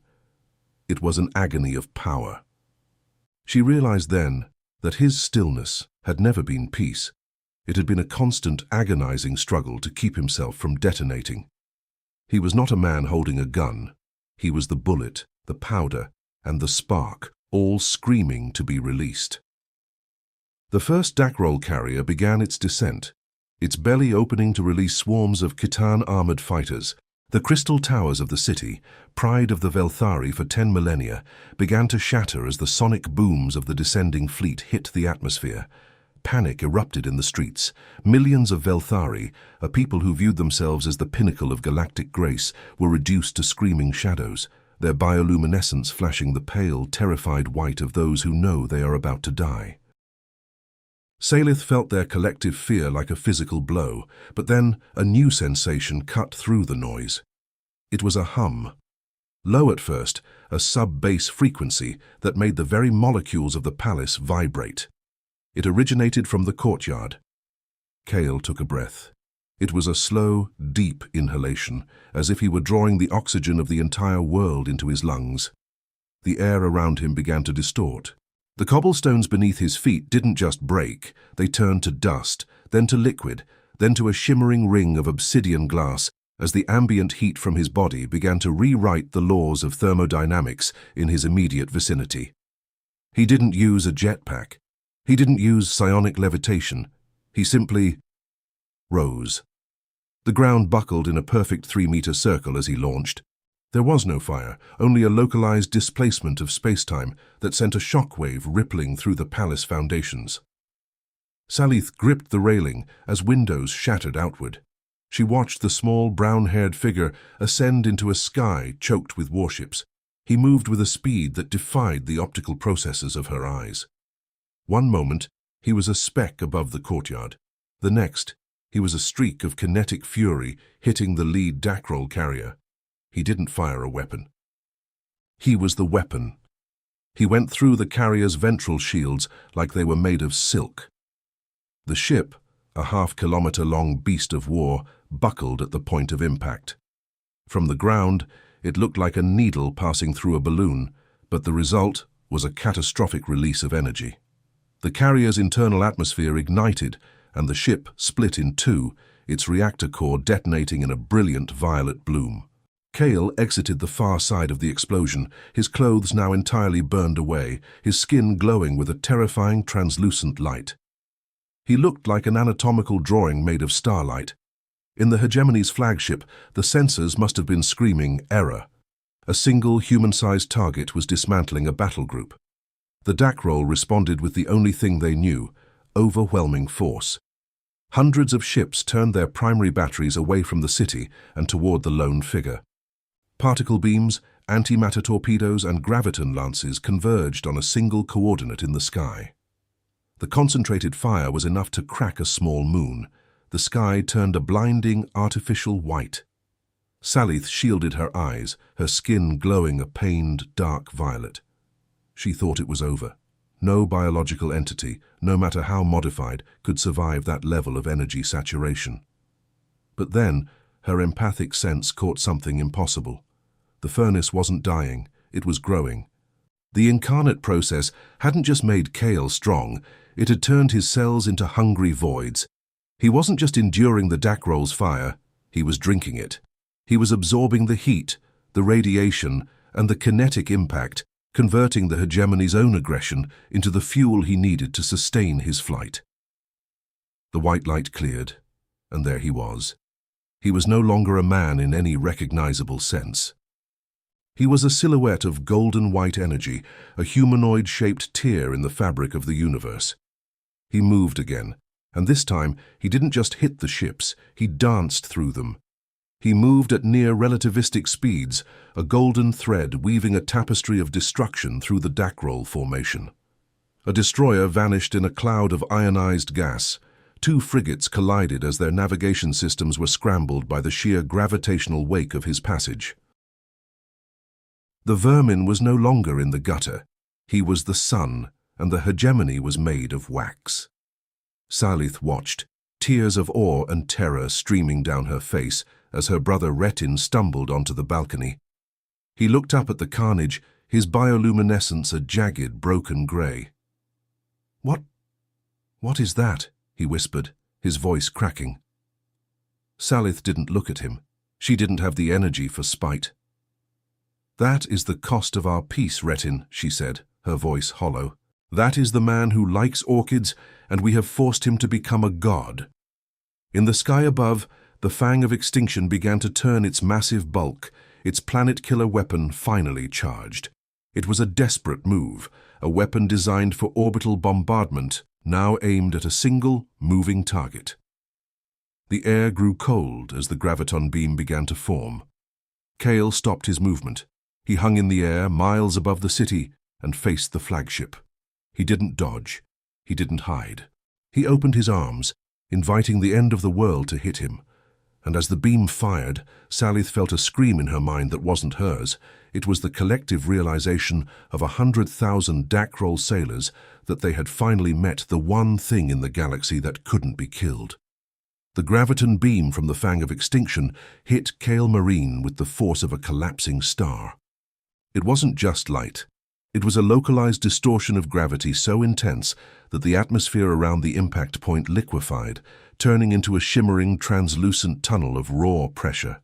It was an agony of power. She realized then that his stillness had never been peace. It had been a constant, agonizing struggle to keep himself from detonating. He was not a man holding a gun. He was the bullet, the powder, and the spark, all screaming to be released. The first Dackroll carrier began its descent, its belly opening to release swarms of Khitan armored fighters. The crystal towers of the city, pride of the Velthari for 10 millennia, began to shatter as the sonic booms of the descending fleet hit the atmosphere. Panic erupted in the streets. Millions of Velthari, a people who viewed themselves as the pinnacle of galactic grace, were reduced to screaming shadows, their bioluminescence flashing the pale, terrified white of those who know they are about to die. Saleith felt their collective fear like a physical blow, but then a new sensation cut through the noise. It was a hum. Low at first, a sub-bass frequency that made the very molecules of the palace vibrate. It originated from the courtyard. Kale took a breath. It was a slow, deep inhalation, as if he were drawing the oxygen of the entire world into his lungs. The air around him began to distort. The cobblestones beneath his feet didn't just break, they turned to dust, then to liquid, then to a shimmering ring of obsidian glass as the ambient heat from his body began to rewrite the laws of thermodynamics in his immediate vicinity. He didn't use a jetpack. He didn't use psionic levitation. He simply rose. The ground buckled in a perfect 3-meter circle as he launched. There was no fire, only a localized displacement of space-time that sent a shockwave rippling through the palace foundations. Saleith gripped the railing as windows shattered outward. She watched the small, brown-haired figure ascend into a sky choked with warships. He moved with a speed that defied the optical processes of her eyes. One moment, he was a speck above the courtyard. The next, he was a streak of kinetic fury hitting the lead Dackroll carrier. He didn't fire a weapon. He was the weapon. He went through the carrier's ventral shields like they were made of silk. The ship, a half-kilometer-long beast of war, buckled at the point of impact. From the ground, it looked like a needle passing through a balloon, but the result was a catastrophic release of energy. The carrier's internal atmosphere ignited, and the ship split in two, its reactor core detonating in a brilliant violet bloom. Kale exited the far side of the explosion, his clothes now entirely burned away, his skin glowing with a terrifying translucent light. He looked like an anatomical drawing made of starlight. In the Hegemony's flagship, the sensors must have been screaming error. A single human-sized target was dismantling a battle group. The Dackroll responded with the only thing they knew, overwhelming force. Hundreds of ships turned their primary batteries away from the city and toward the lone figure. Particle beams, antimatter torpedoes, and graviton lances converged on a single coordinate in the sky. The concentrated fire was enough to crack a small moon. The sky turned a blinding, artificial white. Saleith shielded her eyes, her skin glowing a pained, dark violet. She thought it was over. No biological entity, no matter how modified, could survive that level of energy saturation. But then, her empathic sense caught something impossible. The furnace wasn't dying, it was growing. The incarnate process hadn't just made Kale strong, it had turned his cells into hungry voids. He wasn't just enduring the Dackroll's fire, he was drinking it. He was absorbing the heat, the radiation, and the kinetic impact, converting the Hegemony's own aggression into the fuel he needed to sustain his flight. The white light cleared, and there he was. He was no longer a man in any recognizable sense. He was a silhouette of golden white energy, a humanoid-shaped tear in the fabric of the universe. He moved again, And this time, he didn't just hit the ships, he danced through them. He moved at near relativistic speeds, a golden thread weaving a tapestry of destruction through the Dackroll formation. A destroyer vanished in a cloud of ionized gas. Two frigates collided as their navigation systems were scrambled by the sheer gravitational wake of his passage. The vermin was no longer in the gutter. He was the sun, and the hegemony was made of wax. Saleith watched, tears of awe and terror streaming down her face as her brother Retin stumbled onto the balcony. He looked up at the carnage, his bioluminescence a jagged, broken grey. What is that?" he whispered, his voice cracking. Saleith didn't look at him. She didn't have the energy for spite. "That is the cost of our peace, Retin," she said, her voice hollow. "That is the man who likes orchids, and we have forced him to become a god." In the sky above, the fang of extinction began to turn its massive bulk, its planet-killer weapon finally charged. It was a desperate move, a weapon designed for orbital bombardment, now aimed at a single, moving target. The air grew cold as the graviton beam began to form. Kale stopped his movement. He hung in the air, miles above the city, and faced the flagship. He didn't dodge. He didn't hide. He opened his arms, inviting the end of the world to hit him. And as the beam fired, Saleith felt a scream in her mind that wasn't hers. It was the collective realization of 100,000 Dackroll sailors that they had finally met the one thing in the galaxy that couldn't be killed. The graviton beam from the fang of extinction hit Kale Marin with the force of a collapsing star. It wasn't just light. It was a localized distortion of gravity so intense that the atmosphere around the impact point liquefied, turning into a shimmering, translucent tunnel of raw pressure.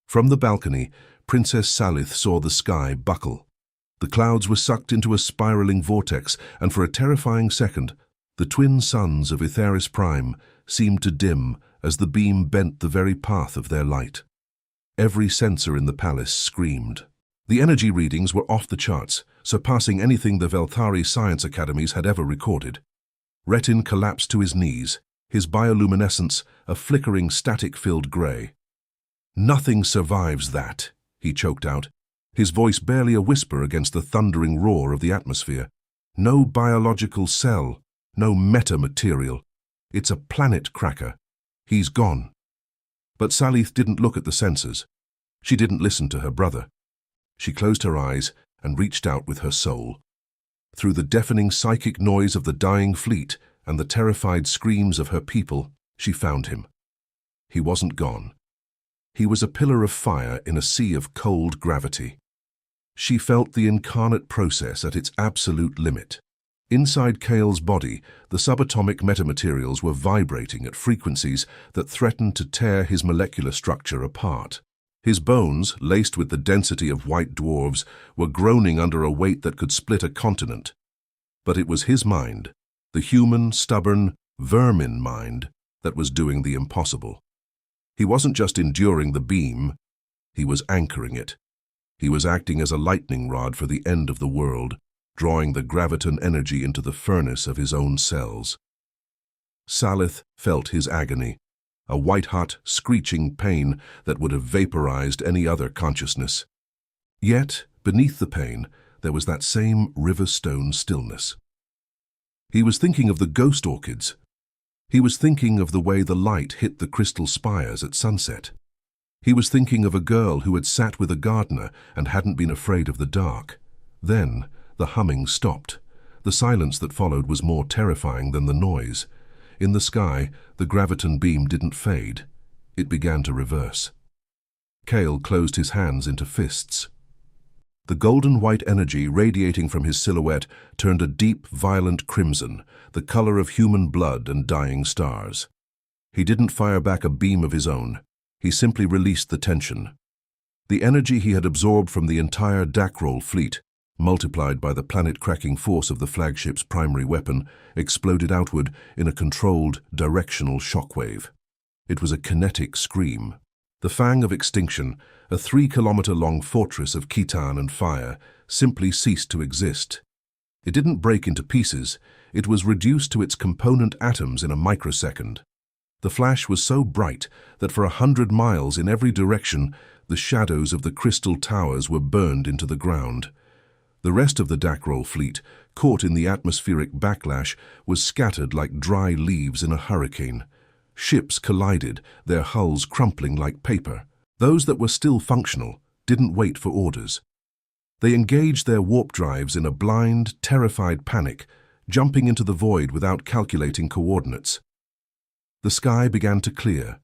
From the balcony, Princess Saleith saw the sky buckle. The clouds were sucked into a spiraling vortex, and for a terrifying second, the twin suns of Etheris Prime seemed to dim as the beam bent the very path of their light. Every sensor in the palace screamed. The energy readings were off the charts, surpassing anything the Velthari science academies had ever recorded. Retin collapsed to his knees, his bioluminescence a flickering static-filled grey. "Nothing survives that," he choked out, his voice barely a whisper against the thundering roar of the atmosphere. "No biological cell, no metamaterial. It's a planet cracker. He's gone." But Saleith didn't look at the sensors. She didn't listen to her brother. She closed her eyes and reached out with her soul. Through the deafening psychic noise of the dying fleet and the terrified screams of her people, she found him. He wasn't gone. He was a pillar of fire in a sea of cold gravity. She felt the incarnate process at its absolute limit. Inside Kale's body, the subatomic metamaterials were vibrating at frequencies that threatened to tear his molecular structure apart. His bones, laced with the density of white dwarves, were groaning under a weight that could split a continent. But it was his mind, the human, stubborn, vermin mind, that was doing the impossible. He wasn't just enduring the beam, he was anchoring it. He was acting as a lightning rod for the end of the world, drawing the graviton energy into the furnace of his own cells. Saleith felt his agony, a white-hot, screeching pain that would have vaporized any other consciousness. Yet, beneath the pain, there was that same river-stone stillness. He was thinking of the ghost orchids. He was thinking of the way the light hit the crystal spires at sunset. He was thinking of a girl who had sat with a gardener and hadn't been afraid of the dark. Then, the humming stopped. The silence that followed was more terrifying than the noise. In the sky, the graviton beam didn't fade. It began to reverse. Kale closed his hands into fists. The golden-white energy radiating from his silhouette turned a deep, violent crimson, the color of human blood and dying stars. He didn't fire back a beam of his own. He simply released the tension. The energy he had absorbed from the entire Dackroll fleet, multiplied by the planet-cracking force of the flagship's primary weapon, exploded outward in a controlled, directional shockwave. It was a kinetic scream. The fang of extinction, a 3-kilometer-long fortress of Khitan and fire, simply ceased to exist. It didn't break into pieces, it was reduced to its component atoms in a microsecond. The flash was so bright that for 100 miles in every direction, the shadows of the crystal towers were burned into the ground. The rest of the Dackroll fleet, caught in the atmospheric backlash, was scattered like dry leaves in a hurricane. Ships collided, their hulls crumpling like paper. Those that were still functional didn't wait for orders. They engaged their warp drives in a blind, terrified panic, jumping into the void without calculating coordinates. The sky began to clear.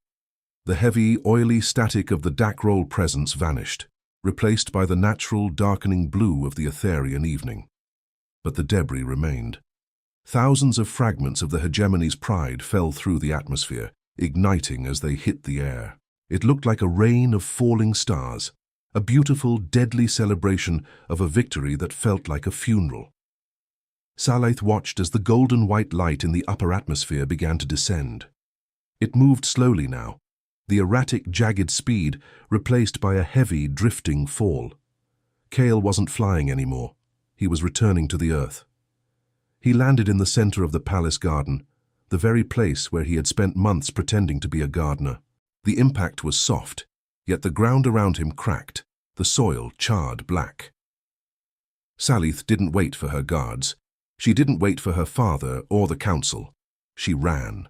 The heavy, oily static of the Dackroll presence vanished, replaced by the natural, darkening blue of the Etherian evening. But the debris remained. Thousands of fragments of the hegemony's pride fell through the atmosphere, igniting as they hit the air. It looked like a rain of falling stars, a beautiful, deadly celebration of a victory that felt like a funeral. Saleith watched as the golden-white light in the upper atmosphere began to descend. It moved slowly now, the erratic, jagged speed replaced by a heavy, drifting fall. Kale wasn't flying anymore. He was returning to the earth. He landed in the center of the palace garden, the very place where he had spent months pretending to be a gardener. The impact was soft, yet the ground around him cracked, the soil charred black. Saleith didn't wait for her guards. She didn't wait for her father or the council. She ran.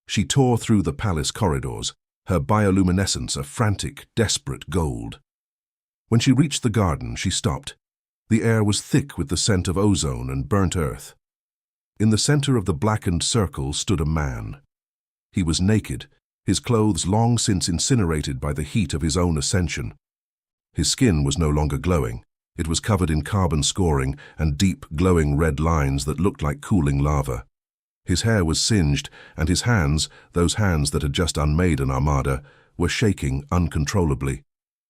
She tore through the palace corridors, her bioluminescence a frantic, desperate gold. When she reached the garden, she stopped. The air was thick with the scent of ozone and burnt earth. In the center of the blackened circle stood a man. He was naked, his clothes long since incinerated by the heat of his own ascension. His skin was no longer glowing. It was covered in carbon scoring and deep, glowing red lines that looked like cooling lava. His hair was singed, and his hands, those hands that had just unmade an Armada, were shaking uncontrollably.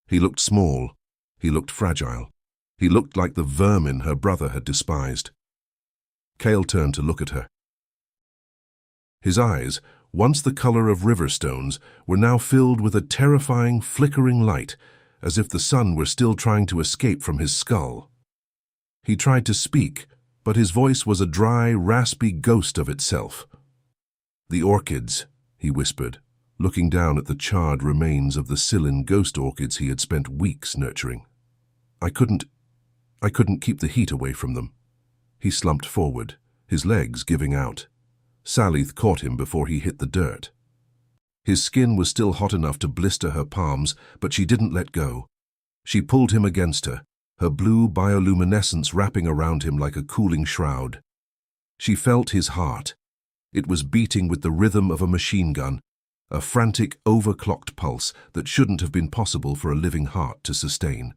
He looked small. He looked fragile. He looked like the vermin her brother had despised. Kale turned to look at her. His eyes, once the color of river stones, were now filled with a terrifying, flickering light, as if the sun were still trying to escape from his skull. He tried to speak, but his voice was a dry, raspy ghost of itself. "The orchids," he whispered, looking down at the charred remains of the Sylin ghost orchids he had spent weeks nurturing. I couldn't keep the heat away from them." He slumped forward, his legs giving out. Saleith caught him before he hit the dirt. His skin was still hot enough to blister her palms, but she didn't let go. She pulled him against her, her blue bioluminescence wrapping around him like a cooling shroud. She felt his heart. It was beating with the rhythm of a machine gun, a frantic, overclocked pulse that shouldn't have been possible for a living heart to sustain.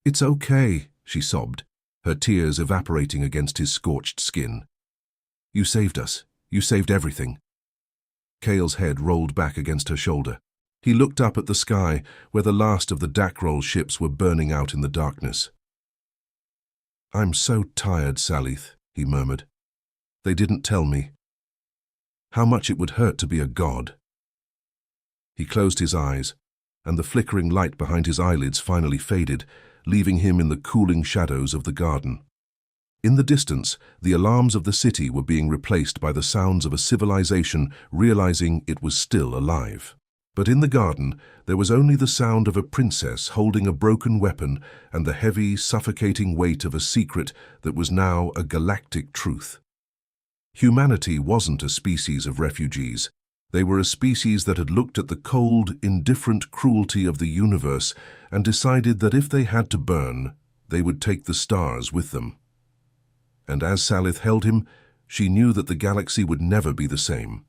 "It's okay," she sobbed, her tears evaporating against his scorched skin. "You saved us. You saved everything." Kale's head rolled back against her shoulder. He looked up at the sky, where the last of the Dackroll ships were burning out in the darkness. "I'm so tired, Saleith," he murmured. "They didn't tell me how much it would hurt to be a god." He closed his eyes, and the flickering light behind his eyelids finally faded, leaving him in the cooling shadows of the garden. In the distance, the alarms of the city were being replaced by the sounds of a civilization realizing it was still alive. But in the garden, there was only the sound of a princess holding a broken weapon and the heavy, suffocating weight of a secret that was now a galactic truth. Humanity wasn't a species of refugees. They were a species that had looked at the cold, indifferent cruelty of the universe and decided that if they had to burn, they would take the stars with them. And as Saleith held him, she knew that the galaxy would never be the same.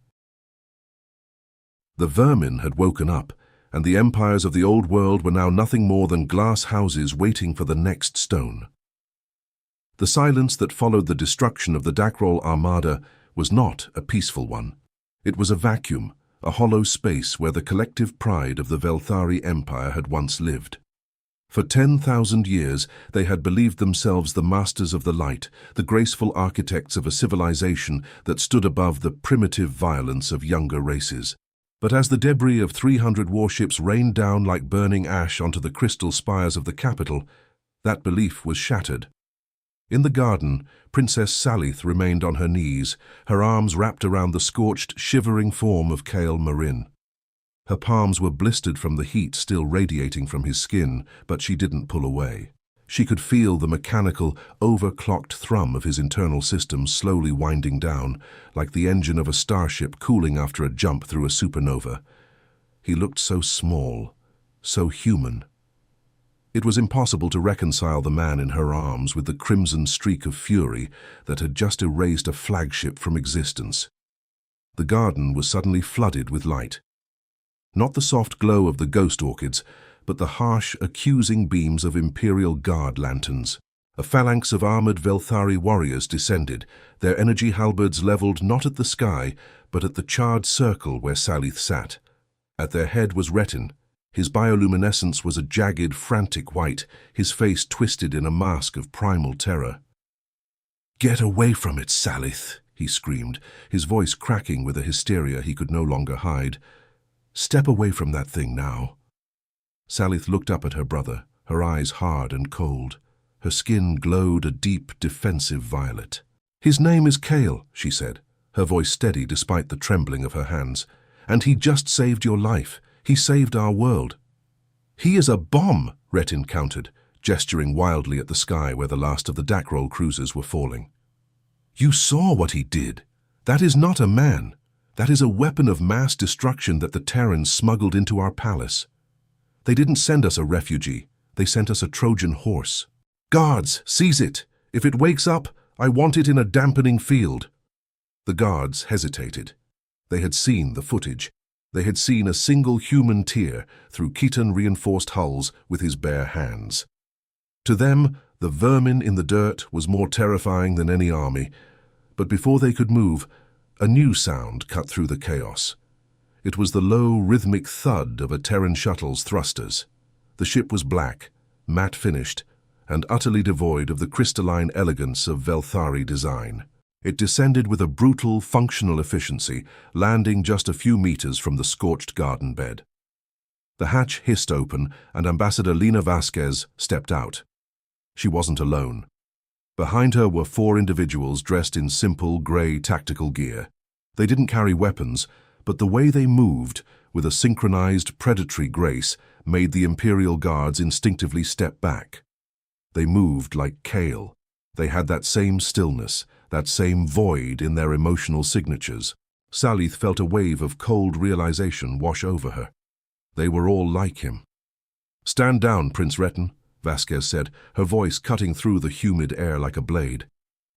The vermin had woken up, and the empires of the old world were now nothing more than glass houses waiting for the next stone. The silence that followed the destruction of the Dackroll Armada was not a peaceful one. It was a vacuum, a hollow space where the collective pride of the Velthari Empire had once lived. For 10,000 years, they had believed themselves the masters of the light, the graceful architects of a civilization that stood above the primitive violence of younger races. But as the debris of 300 warships rained down like burning ash onto the crystal spires of the capital, that belief was shattered. In the garden, Princess Saleith remained on her knees, her arms wrapped around the scorched, shivering form of Kale Marin. Her palms were blistered from the heat still radiating from his skin, but she didn't pull away. She could feel the mechanical, overclocked thrum of his internal systems slowly winding down, like the engine of a starship cooling after a jump through a supernova. He looked so small, so human. It was impossible to reconcile the man in her arms with the crimson streak of fury that had just erased a flagship from existence. The garden was suddenly flooded with light. Not the soft glow of the ghost orchids, but the harsh, accusing beams of Imperial Guard lanterns. A phalanx of armored Velthari warriors descended, their energy halberds leveled not at the sky, but at the charred circle where Saleith sat. At their head was Retin. His bioluminescence was a jagged, frantic white, his face twisted in a mask of primal terror. "Get away from it, Saleith," he screamed, his voice cracking with a hysteria he could no longer hide. "Step away from that thing now." Saleith looked up at her brother, her eyes hard and cold. Her skin glowed a deep, defensive violet. "His name is Kale," she said, her voice steady despite the trembling of her hands. "And he just saved your life. He saved our world." "He is a bomb," Retin countered, gesturing wildly at the sky where the last of the Dackroll cruisers were falling. "You saw what he did. That is not a man. That is a weapon of mass destruction that the Terrans smuggled into our palace. They didn't send us a refugee. They sent us a Trojan horse. Guards, seize it. If it wakes up, I want it in a dampening field." The guards hesitated. They had seen the footage. They had seen a single human tear through Keton-reinforced hulls with his bare hands. To them, the vermin in the dirt was more terrifying than any army. But before they could move, a new sound cut through the chaos. It was the low, rhythmic thud of a Terran shuttle's thrusters. The ship was black, matte-finished, and utterly devoid of the crystalline elegance of Velthari design. It descended with a brutal, functional efficiency, landing just a few meters from the scorched garden bed. The hatch hissed open, and Ambassador Lena Vasquez stepped out. She wasn't alone. Behind her were 4 individuals dressed in simple, grey tactical gear. They didn't carry weapons, but the way they moved, with a synchronized, predatory grace, made the Imperial Guards instinctively step back. They moved like Kale. They had that same stillness, that same void in their emotional signatures. Saleith felt a wave of cold realization wash over her. They were all like him. "Stand down, Prince Retin," Vasquez said, her voice cutting through the humid air like a blade.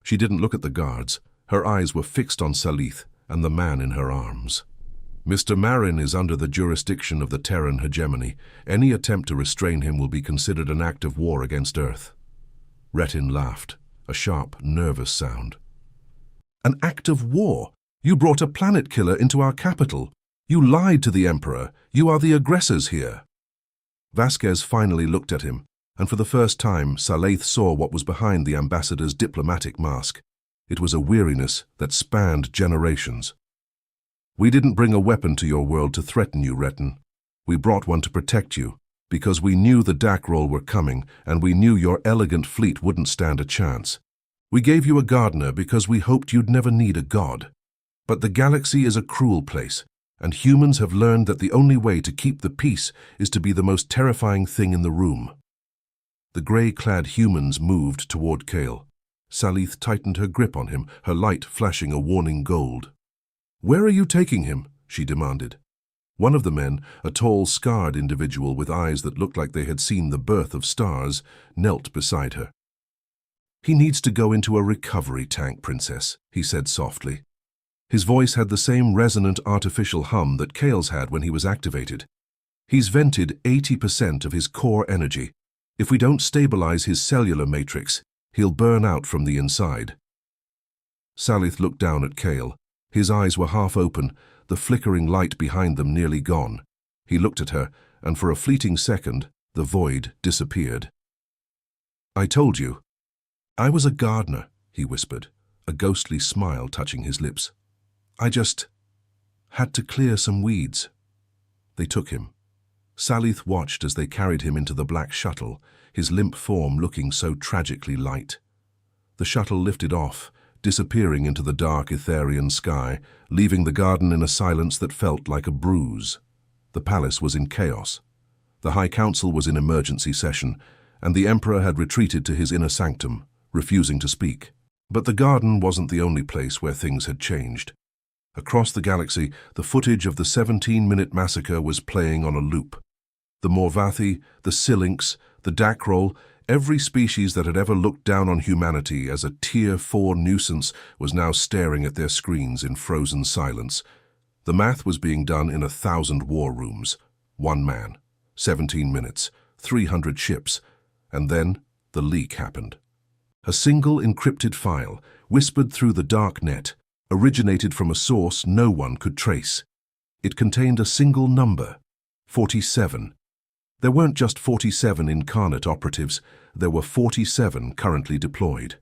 She didn't look at the guards. Her eyes were fixed on Saleith and the man in her arms. "Mr. Marin is under the jurisdiction of the Terran hegemony. Any attempt to restrain him will be considered an act of war against Earth." Retin laughed, a sharp, nervous sound. "An act of war? You brought a planet killer into our capital. You lied to the Emperor. You are the aggressors here." Vasquez finally looked at him, and for the first time Saleith saw what was behind the ambassador's diplomatic mask. It was a weariness that spanned generations. "We didn't bring a weapon to your world to threaten you, Retin. We brought one to protect you, because we knew the Dackroll were coming, and we knew your elegant fleet wouldn't stand a chance. We gave you a gardener because we hoped you'd never need a god. But the galaxy is a cruel place, and humans have learned that the only way to keep the peace is to be the most terrifying thing in the room." The grey-clad humans moved toward Kale. Saleith tightened her grip on him, her light flashing a warning gold. "Where are you taking him?" she demanded. One of the men, a tall, scarred individual with eyes that looked like they had seen the birth of stars, knelt beside her. "He needs to go into a recovery tank, Princess," he said softly. His voice had the same resonant artificial hum that Kale's had when he was activated. "He's vented 80% of his core energy. If we don't stabilize his cellular matrix, he'll burn out from the inside." Saleith looked down at Kale. His eyes were half open, the flickering light behind them nearly gone. He looked at her, and for a fleeting second, the void disappeared. "I told you. I was a gardener," he whispered, a ghostly smile touching his lips. "I just had to clear some weeds." They took him. Saleith watched as they carried him into the black shuttle, his limp form looking so tragically light. The shuttle lifted off, disappearing into the dark Etherian sky, leaving the garden in a silence that felt like a bruise. The palace was in chaos. The High Council was in emergency session, and the Emperor had retreated to his inner sanctum, refusing to speak. But the garden wasn't the only place where things had changed. Across the galaxy, the footage of the 17-minute massacre was playing on a loop. The Morvathi, the Sylinx, the Dackroll, every species that had ever looked down on humanity as a Tier 4 nuisance was now staring at their screens in frozen silence. The math was being done in 1,000 war rooms. 1 man, 17 minutes, 300 ships, and then the leak happened. A single encrypted file, whispered through the dark net, originated from a source no one could trace. It contained a single number, 47. There weren't just 47 Incarnate operatives, there were 47 currently deployed.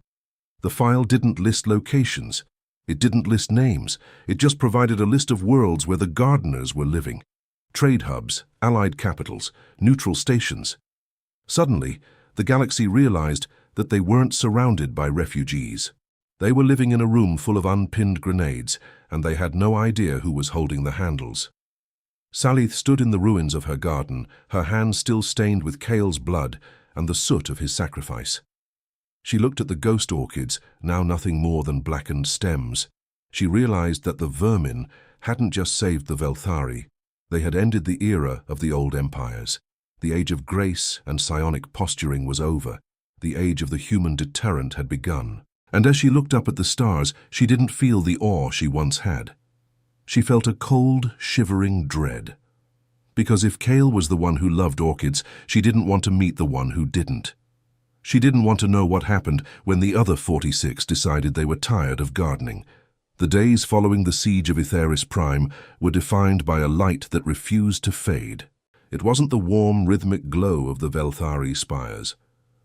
The file didn't list locations, it didn't list names, it just provided a list of worlds where the gardeners were living. Trade hubs, allied capitals, neutral stations. Suddenly, the galaxy realized that they weren't surrounded by refugees. They were living in a room full of unpinned grenades, and they had no idea who was holding the handles. Saleith stood in the ruins of her garden, her hands still stained with Kale's blood and the soot of his sacrifice. She looked at the ghost orchids, now nothing more than blackened stems. She realized that the vermin hadn't just saved the Velthari, they had ended the era of the old empires. The age of grace and psionic posturing was over. The age of the human deterrent had begun. And as she looked up at the stars, she didn't feel the awe she once had. She felt a cold, shivering dread. Because if Kale was the one who loved orchids, she didn't want to meet the one who didn't. She didn't want to know what happened when the other 46 decided they were tired of gardening. The days following the siege of Etheris Prime were defined by a light that refused to fade. It wasn't the warm, rhythmic glow of the Velthari spires,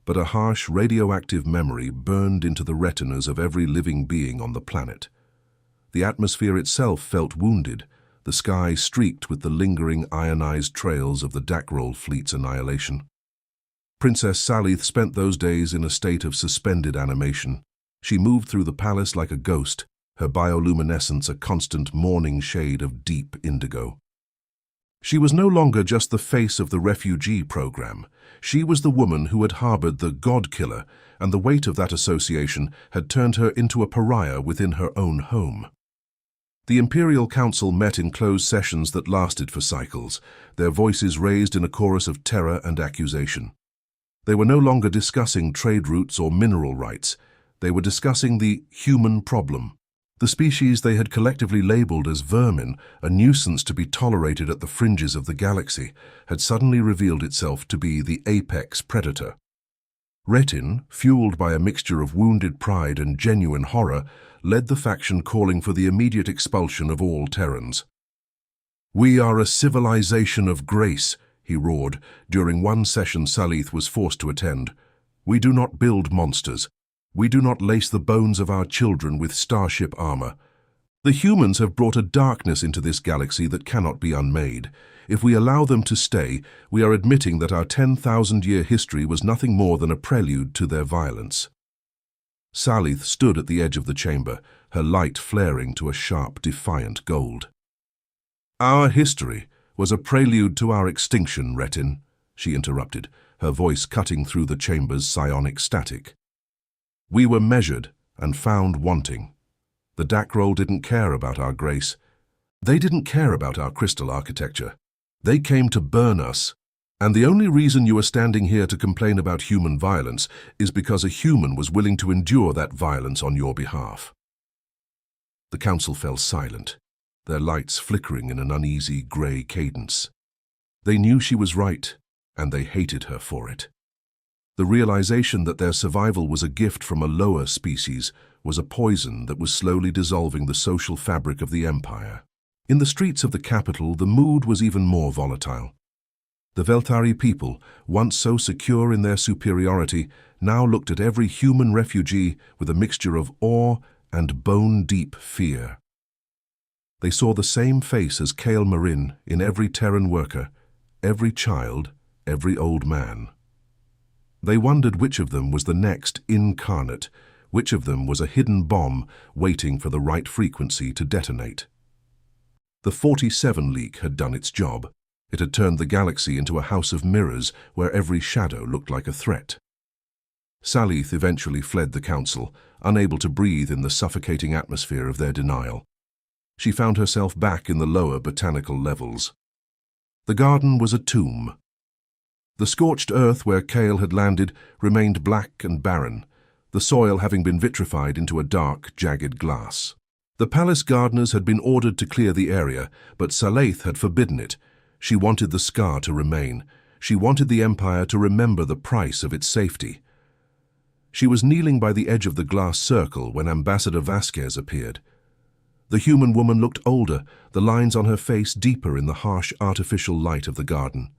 but a harsh, radioactive memory burned into the retinas of every living being on the planet. The atmosphere itself felt wounded, the sky streaked with the lingering ionized trails of the Dackroll fleet's annihilation. Princess Saleith spent those days in a state of suspended animation. She moved through the palace like a ghost, her bioluminescence a constant morning shade of deep indigo. She was no longer just the face of the refugee program. She was the woman who had harbored the God-killer, and the weight of that association had turned her into a pariah within her own home. The Imperial Council met in closed sessions that lasted for cycles, their voices raised in a chorus of terror and accusation. They were no longer discussing trade routes or mineral rights. They were discussing the human problem. The species they had collectively labeled as vermin, a nuisance to be tolerated at the fringes of the galaxy, had suddenly revealed itself to be the apex predator. Retin, fueled by a mixture of wounded pride and genuine horror, led the faction calling for the immediate expulsion of all Terrans. "We are a civilization of grace," he roared, during one session Saleith was forced to attend. "We do not build monsters. We do not lace the bones of our children with starship armor. The humans have brought a darkness into this galaxy that cannot be unmade. If we allow them to stay, we are admitting that our 10,000-year history was nothing more than a prelude to their violence." Saleith stood at the edge of the chamber, her light flaring to a sharp, defiant gold. "Our history was a prelude to our extinction, Retin," she interrupted, her voice cutting through the chamber's psionic static. "We were measured and found wanting. The Dackroll didn't care about our grace. They didn't care about our crystal architecture. They came to burn us. And the only reason you are standing here to complain about human violence is because a human was willing to endure that violence on your behalf." The council fell silent, their lights flickering in an uneasy grey cadence. They knew she was right, and they hated her for it. The realization that their survival was a gift from a lower species was a poison that was slowly dissolving the social fabric of the Empire. In the streets of the capital, the mood was even more volatile. The Velthari people, once so secure in their superiority, now looked at every human refugee with a mixture of awe and bone-deep fear. They saw the same face as Kale Marin in every Terran worker, every child, every old man. They wondered which of them was the next incarnate, Which of them was a hidden bomb waiting for the right frequency to detonate? The 47 leak had done its job. It had turned the galaxy into a house of mirrors where every shadow looked like a threat. Saleith eventually fled the council, unable to breathe in the suffocating atmosphere of their denial. She found herself back in the lower botanical levels. The garden was a tomb. The scorched earth where Kale had landed remained black and barren, the soil having been vitrified into a dark, jagged glass. The palace gardeners had been ordered to clear the area, but Saleith had forbidden it. She wanted the scar to remain. She wanted the Empire to remember the price of its safety. She was kneeling by the edge of the glass circle when Ambassador Vasquez appeared. The human woman looked older, the lines on her face deeper in the harsh, artificial light of the garden.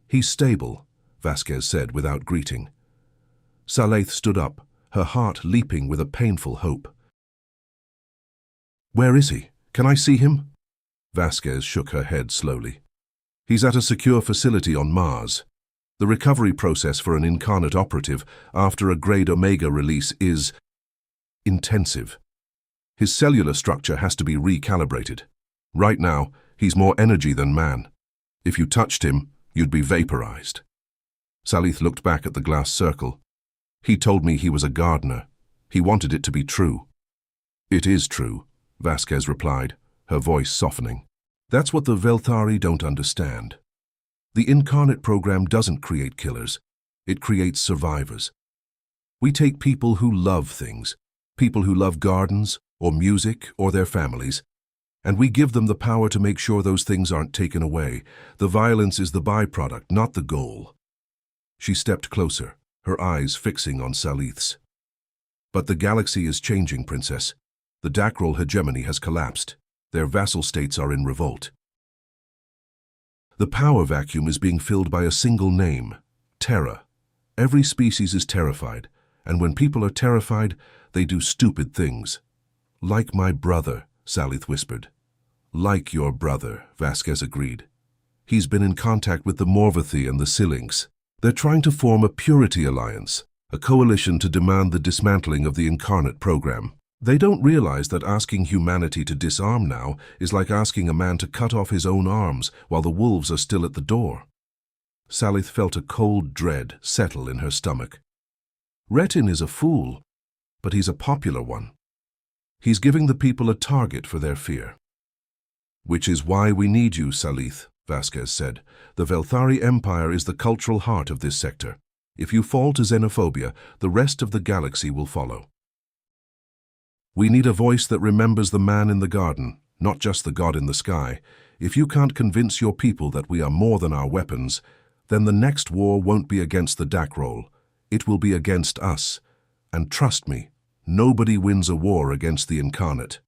"He's stable," Vasquez said without greeting. Saleith stood up, her heart leaping with a painful hope. "Where is he? Can I see him?" Vasquez shook her head slowly. "He's at a secure facility on Mars. The recovery process for an incarnate operative after a grade Omega release is intensive. His cellular structure has to be recalibrated. Right now, he's more energy than man. If you touched him, you'd be vaporized." Saleith looked back at the glass circle. "He told me he was a gardener. He wanted it to be true." "It is true," Vasquez replied, her voice softening. "That's what the Velthari don't understand. The Incarnate program doesn't create killers. It creates survivors. We take people who love things, people who love gardens or music or their families, and we give them the power to make sure those things aren't taken away. The violence is the byproduct, not the goal." She stepped closer, her eyes fixing on Saleith's. "But the galaxy is changing, Princess. The Dackroll Hegemony has collapsed. Their vassal states are in revolt. The power vacuum is being filled by a single name, terror. Every species is terrified, and when people are terrified, they do stupid things." "Like my brother," Saleith whispered. "Like your brother," Vasquez agreed. "He's been in contact with the Morvathi and the Sylinx. They're trying to form a purity alliance, a coalition to demand the dismantling of the Incarnate program. They don't realize that asking humanity to disarm now is like asking a man to cut off his own arms while the wolves are still at the door." Saleith felt a cold dread settle in her stomach. "Retin is a fool, but he's a popular one. He's giving the people a target for their fear." "Which is why we need you, Saleith," Vasquez said. "The Velthari Empire is the cultural heart of this sector. If you fall to xenophobia, the rest of the galaxy will follow. We need a voice that remembers the man in the garden, not just the god in the sky. If you can't convince your people that we are more than our weapons, then the next war won't be against the Dackroll. It will be against us. And trust me, nobody wins a war against the Incarnate."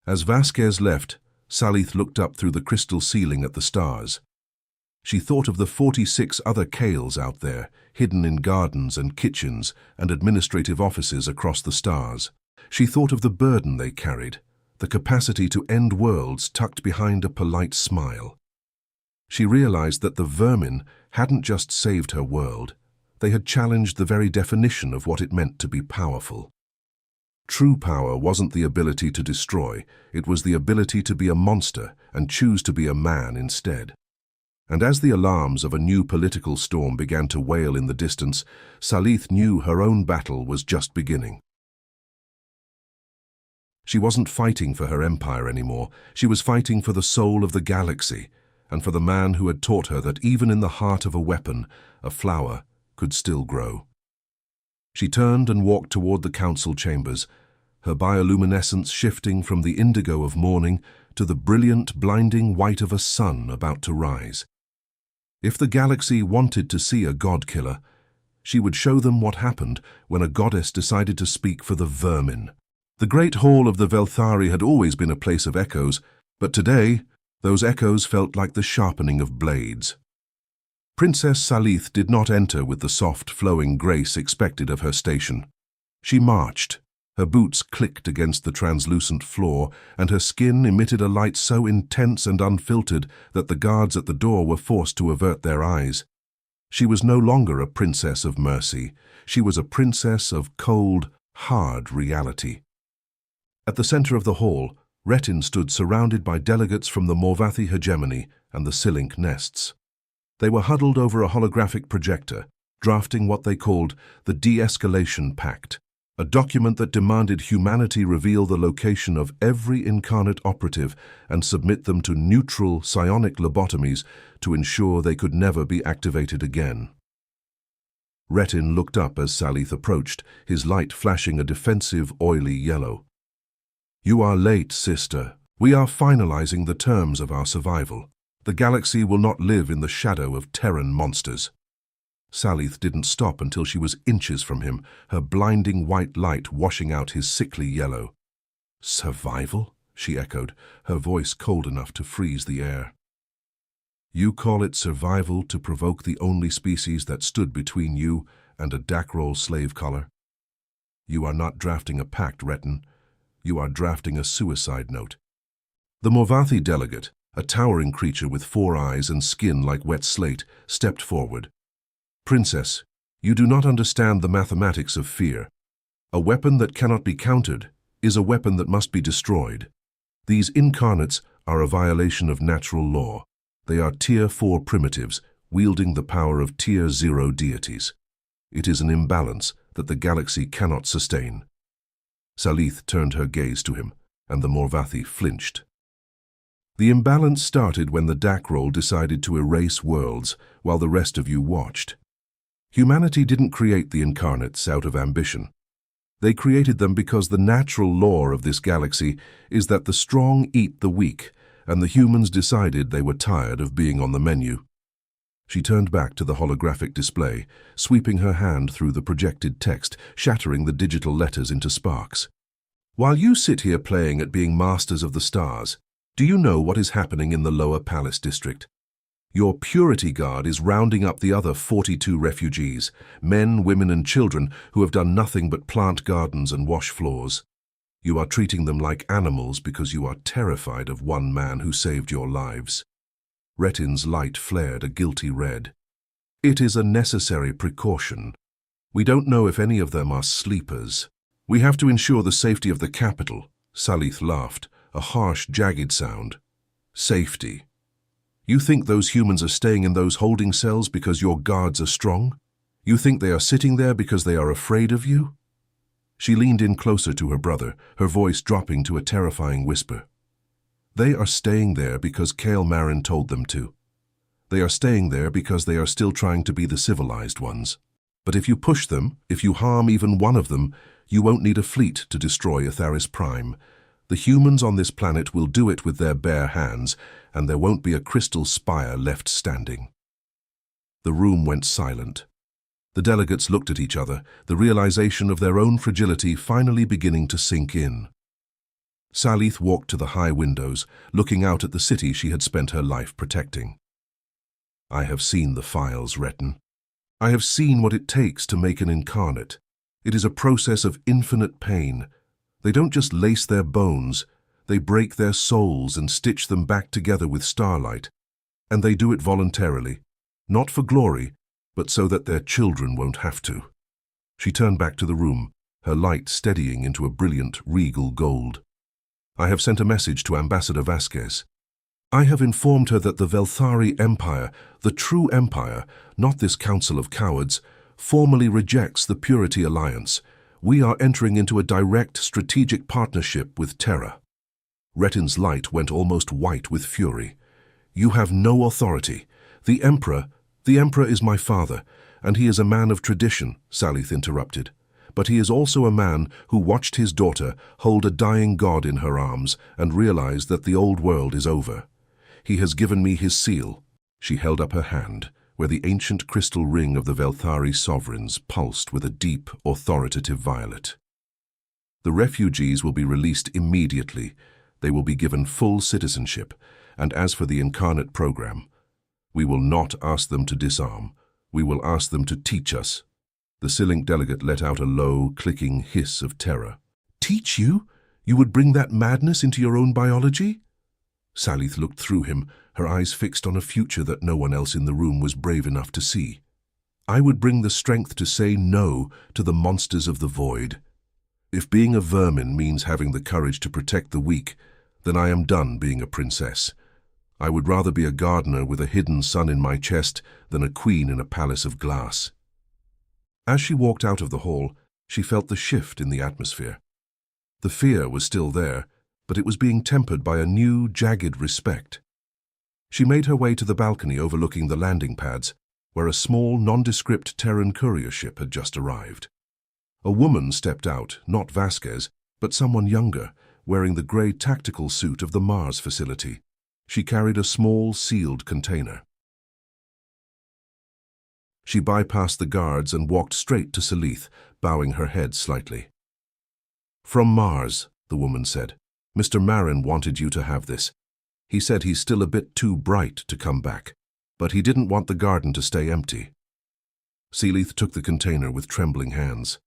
As Vasquez left, Saleith looked up through the crystal ceiling at the stars. She thought of the 46 other Kales out there, hidden in gardens and kitchens and administrative offices across the stars. She thought of the burden they carried, the capacity to end worlds tucked behind a polite smile. She realized that the vermin hadn't just saved her world, they had challenged the very definition of what it meant to be powerful. True power wasn't the ability to destroy, it was the ability to be a monster and choose to be a man instead. And as the alarms of a new political storm began to wail in the distance, Saleith knew her own battle was just beginning. She wasn't fighting for her empire anymore, she was fighting for the soul of the galaxy, and for the man who had taught her that even in the heart of a weapon, a flower could still grow. She turned and walked toward the council chambers, her bioluminescence shifting from the indigo of morning to the brilliant, blinding white of a sun about to rise. If the galaxy wanted to see a god-killer, she would show them what happened when a goddess decided to speak for the vermin. The great hall of the Velthari had always been a place of echoes, but today, those echoes felt like the sharpening of blades. Princess Saleith did not enter with the soft, flowing grace expected of her station. She marched. Her boots clicked against the translucent floor, and her skin emitted a light so intense and unfiltered that the guards at the door were forced to avert their eyes. She was no longer a princess of mercy. She was a princess of cold, hard reality. At the center of the hall, Retin stood surrounded by delegates from the Velthari Hegemony and the Saleith nests. They were huddled over a holographic projector, drafting what they called the De-Escalation Pact, a document that demanded humanity reveal the location of every incarnate operative and submit them to neutral psionic lobotomies to ensure they could never be activated again. Retin looked up as Saleith approached, his light flashing a defensive, oily yellow. "You are late, sister. We are finalizing the terms of our survival. The galaxy will not live in the shadow of Terran monsters." Saleith didn't stop until she was inches from him, her blinding white light washing out his sickly yellow. "Survival?" she echoed, her voice cold enough to freeze the air. "You call it survival to provoke the only species that stood between you and a Dackroll slave collar? You are not drafting a pact, Retin. You are drafting a suicide note." The Velthari delegate, a towering creature with 4 eyes and skin like wet slate, stepped forward. "Princess, you do not understand the mathematics of fear. A weapon that cannot be countered is a weapon that must be destroyed. These incarnates are a violation of natural law. They are Tier 4 primitives, wielding the power of Tier 0 deities. It is an imbalance that the galaxy cannot sustain." Saleith turned her gaze to him, and the Velthari flinched. "The imbalance started when the Dackroll decided to erase worlds while the rest of you watched. Humanity didn't create the incarnates out of ambition. They created them because the natural law of this galaxy is that the strong eat the weak, and the humans decided they were tired of being on the menu." She turned back to the holographic display, sweeping her hand through the projected text, shattering the digital letters into sparks. "While you sit here playing at being masters of the stars, do you know what is happening in the Lower Palace District? Your purity guard is rounding up the other 42 refugees, men, women and children who have done nothing but plant gardens and wash floors. You are treating them like animals because you are terrified of one man who saved your lives." Retin's light flared a guilty red. "It is a necessary precaution. We don't know if any of them are sleepers. We have to ensure the safety of the capital." Saleith laughed, a harsh, jagged sound. "Safety. You think those humans are staying in those holding cells because your guards are strong? You think they are sitting there because they are afraid of you?" She leaned in closer to her brother, her voice dropping to a terrifying whisper. "They are staying there because Kale Marin told them to. They are staying there because they are still trying to be the civilized ones. But if you push them, if you harm even one of them, you won't need a fleet to destroy Aetharis Prime. The humans on this planet will do it with their bare hands, and there won't be a crystal spire left standing." The room went silent. The delegates looked at each other, the realization of their own fragility finally beginning to sink in. Saleith walked to the high windows, looking out at the city she had spent her life protecting. "I have seen the files, Retin. I have seen what it takes to make an incarnate. It is a process of infinite pain. They don't just lace their bones, they break their souls and stitch them back together with starlight. And they do it voluntarily, not for glory, but so that their children won't have to." She turned back to the room, her light steadying into a brilliant, regal gold. "I have sent a message to Ambassador Vasquez. I have informed her that the Velthari Empire, the true empire, not this council of cowards, formally rejects the Purity Alliance. We are entering into a direct strategic partnership with Terra." Retin's light went almost white with fury. "You have no authority. The Emperor is my father, and he is a man of tradition," Saleith interrupted. "But he is also a man who watched his daughter hold a dying god in her arms and realized that the old world is over. He has given me his seal." She held up her hand, where the ancient crystal ring of the Velthari sovereigns pulsed with a deep, authoritative violet. "The refugees will be released immediately. They will be given full citizenship, and as for the incarnate program, we will not ask them to disarm. We will ask them to teach us." The Saleith delegate let out a low, clicking hiss of terror. "Teach you? You would bring that madness into your own biology?" Saleith looked through him, her eyes fixed on a future that no one else in the room was brave enough to see. I would bring the strength to say no to the monsters of the void. If being a vermin means having the courage to protect the weak, then I am done being a princess. I would rather be a gardener with a hidden sun in my chest than a queen in a palace of glass. As she walked out of the hall, she felt the shift in the atmosphere. The fear was still there, but it was being tempered by a new, jagged respect. She made her way to the balcony overlooking the landing pads, where a small, nondescript Terran courier ship had just arrived. A woman stepped out, not Vasquez, but someone younger, wearing the grey tactical suit of the Mars facility. She carried a small, sealed container. She bypassed the guards and walked straight to Saleith, bowing her head slightly. "From Mars," the woman said. "Mr. Marin wanted you to have this. He said he's still a bit too bright to come back, but he didn't want the garden to stay empty." Saleith took the container with trembling hands.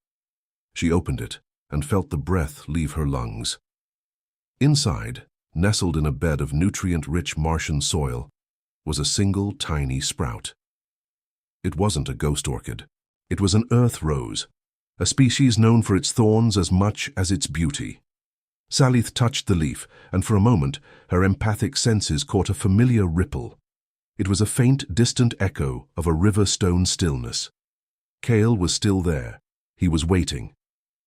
She opened it and felt the breath leave her lungs. Inside, nestled in a bed of nutrient-rich Martian soil, was a single tiny sprout. It wasn't a ghost orchid. It was an earth rose, a species known for its thorns as much as its beauty. Saleith touched the leaf, and for a moment her empathic senses caught a familiar ripple. It was a faint, distant echo of a river-stone stillness. Kale was still there. He was waiting.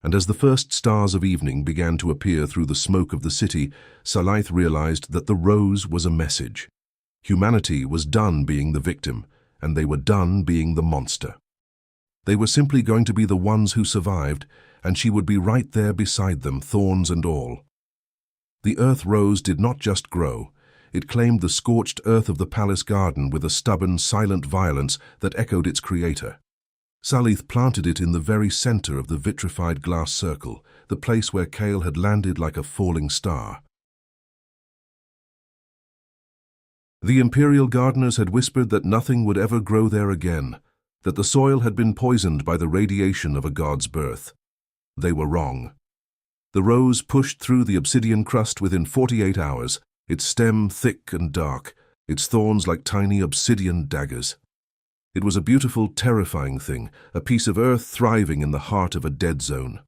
And as the first stars of evening began to appear through the smoke of the city, Saleith realized that the rose was a message. Humanity was done being the victim, and they were done being the monster. They were simply going to be the ones who survived, and she would be right there beside them, thorns and all. The earth rose did not just grow. It claimed the scorched earth of the palace garden with a stubborn, silent violence that echoed its creator. Saleith planted it in the very center of the vitrified glass circle, the place where Kale had landed like a falling star. The Imperial gardeners had whispered that nothing would ever grow there again, that the soil had been poisoned by the radiation of a god's birth. They were wrong. The rose pushed through the obsidian crust within 48 hours, its stem thick and dark, its thorns like tiny obsidian daggers. It was a beautiful, terrifying thing, a piece of earth thriving in the heart of a dead zone.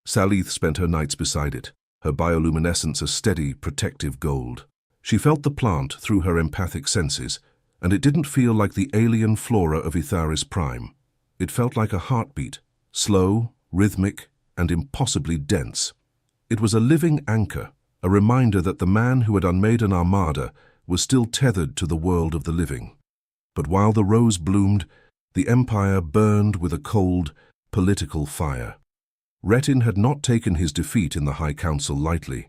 Saleith spent her nights beside it, her bioluminescence a steady, protective gold. She felt the plant through her empathic senses, and it didn't feel like the alien flora of Velthari's prime. It felt like a heartbeat, slow, rhythmic, and impossibly dense. It was a living anchor, a reminder that the man who had unmade an Armada was still tethered to the world of the living. But while the rose bloomed, the Empire burned with a cold, political fire. Retin had not taken his defeat in the High Council lightly.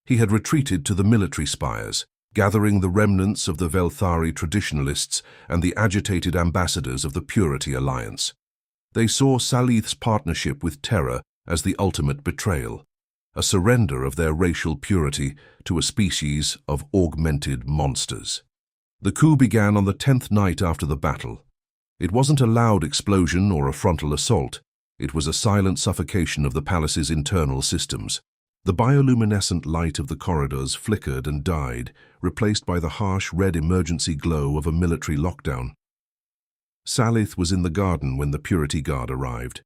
He had retreated to the military spires, gathering the remnants of the Velthari traditionalists and the agitated ambassadors of the Purity Alliance. They saw Saleith's partnership with Terra as the ultimate betrayal, a surrender of their racial purity to a species of augmented monsters. The coup began on the 10th night after the battle. It wasn't a loud explosion or a frontal assault. It was a silent suffocation of the palace's internal systems. The bioluminescent light of the corridors flickered and died, replaced by the harsh red emergency glow of a military lockdown. Saleith was in the garden when the Purity Guard arrived.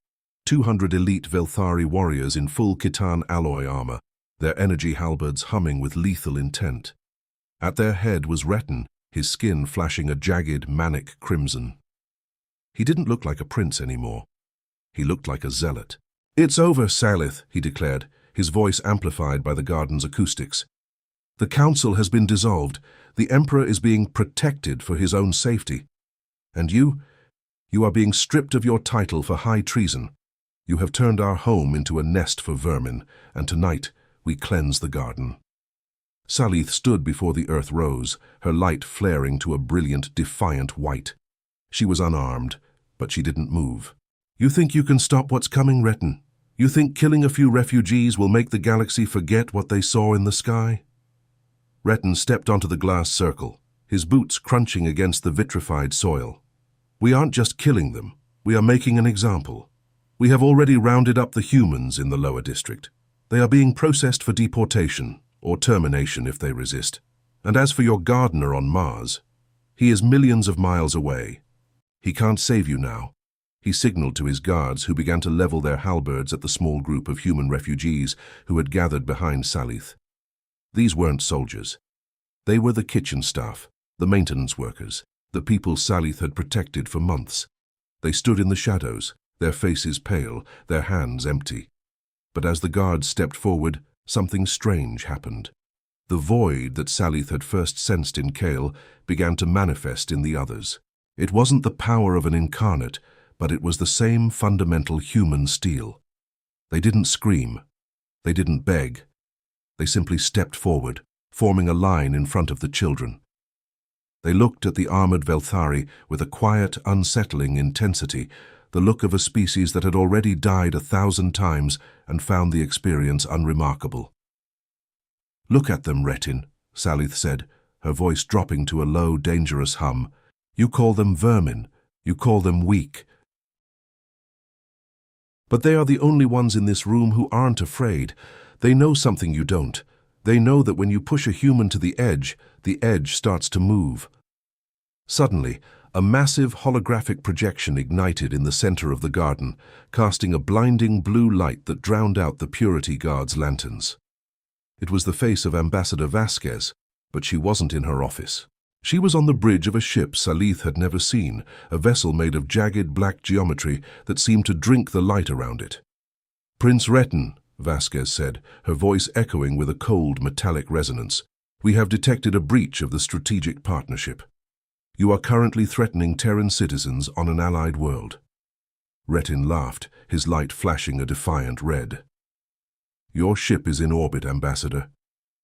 200 elite Velthari warriors in full Khitan alloy armor, their energy halberds humming with lethal intent. At their head was Retin, his skin flashing a jagged, manic crimson. He didn't look like a prince anymore. He looked like a zealot. "It's over, Saleith," he declared, his voice amplified by the garden's acoustics. "The council has been dissolved. The Emperor is being protected for his own safety. And you are being stripped of your title for high treason. You have turned our home into a nest for vermin, and tonight we cleanse the garden." Saleith stood before the earth rose, her light flaring to a brilliant, defiant white. She was unarmed, but she didn't move. "You think you can stop what's coming, Retin? You think killing a few refugees will make the galaxy forget what they saw in the sky?" Retin stepped onto the glass circle, his boots crunching against the vitrified soil. "We aren't just killing them, we are making an example. We have already rounded up the humans in the lower district. They are being processed for deportation, or termination if they resist. And as for your gardener on Mars, he is millions of miles away. "He can't save you now." He signaled to his guards, who began to level their halberds at the small group of human refugees who had gathered behind Saleith. These weren't soldiers. They were the kitchen staff, the maintenance workers, the people Saleith had protected for months. They stood in the shadows, their faces pale, their hands empty. But as the guards stepped forward, something strange happened. The void that Saleith had first sensed in Kale began to manifest in the others. It wasn't the power of an incarnate, but it was the same fundamental human steel. They didn't scream. They didn't beg. They simply stepped forward, forming a line in front of the children. They looked at the armored Velthari with a quiet, unsettling intensity, the look of a species that had already died 1,000 times and found the experience unremarkable. "Look at them, Retin," Saleith said, her voice dropping to a low, dangerous hum. "You call them vermin. You call them weak. But they are the only ones in this room who aren't afraid. They know something you don't. They know that when you push a human to the edge starts to move." Suddenly, a massive holographic projection ignited in the center of the garden, casting a blinding blue light that drowned out the Purity Guard's lanterns. It was the face of Ambassador Vasquez, but she wasn't in her office. She was on the bridge of a ship Saleith had never seen, a vessel made of jagged black geometry that seemed to drink the light around it. "Prince Retin," Vasquez said, her voice echoing with a cold, metallic resonance, "we have detected a breach of the strategic partnership. You are currently threatening Terran citizens on an allied world." Retin laughed, his light flashing a defiant red. "Your ship is in orbit, Ambassador.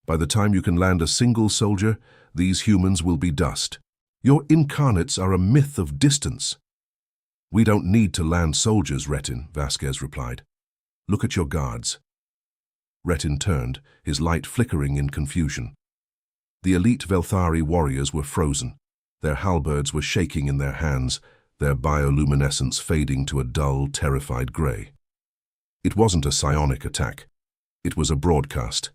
By the time you can land a single soldier, these humans will be dust. Your incarnates are a myth of distance." "We don't need to land soldiers, Retin," Vasquez replied. "Look at your guards." Retin turned, his light flickering in confusion. The elite Velthari warriors were frozen. Their halberds were shaking in their hands, their bioluminescence fading to a dull, terrified grey. It wasn't a psionic attack. It was a broadcast.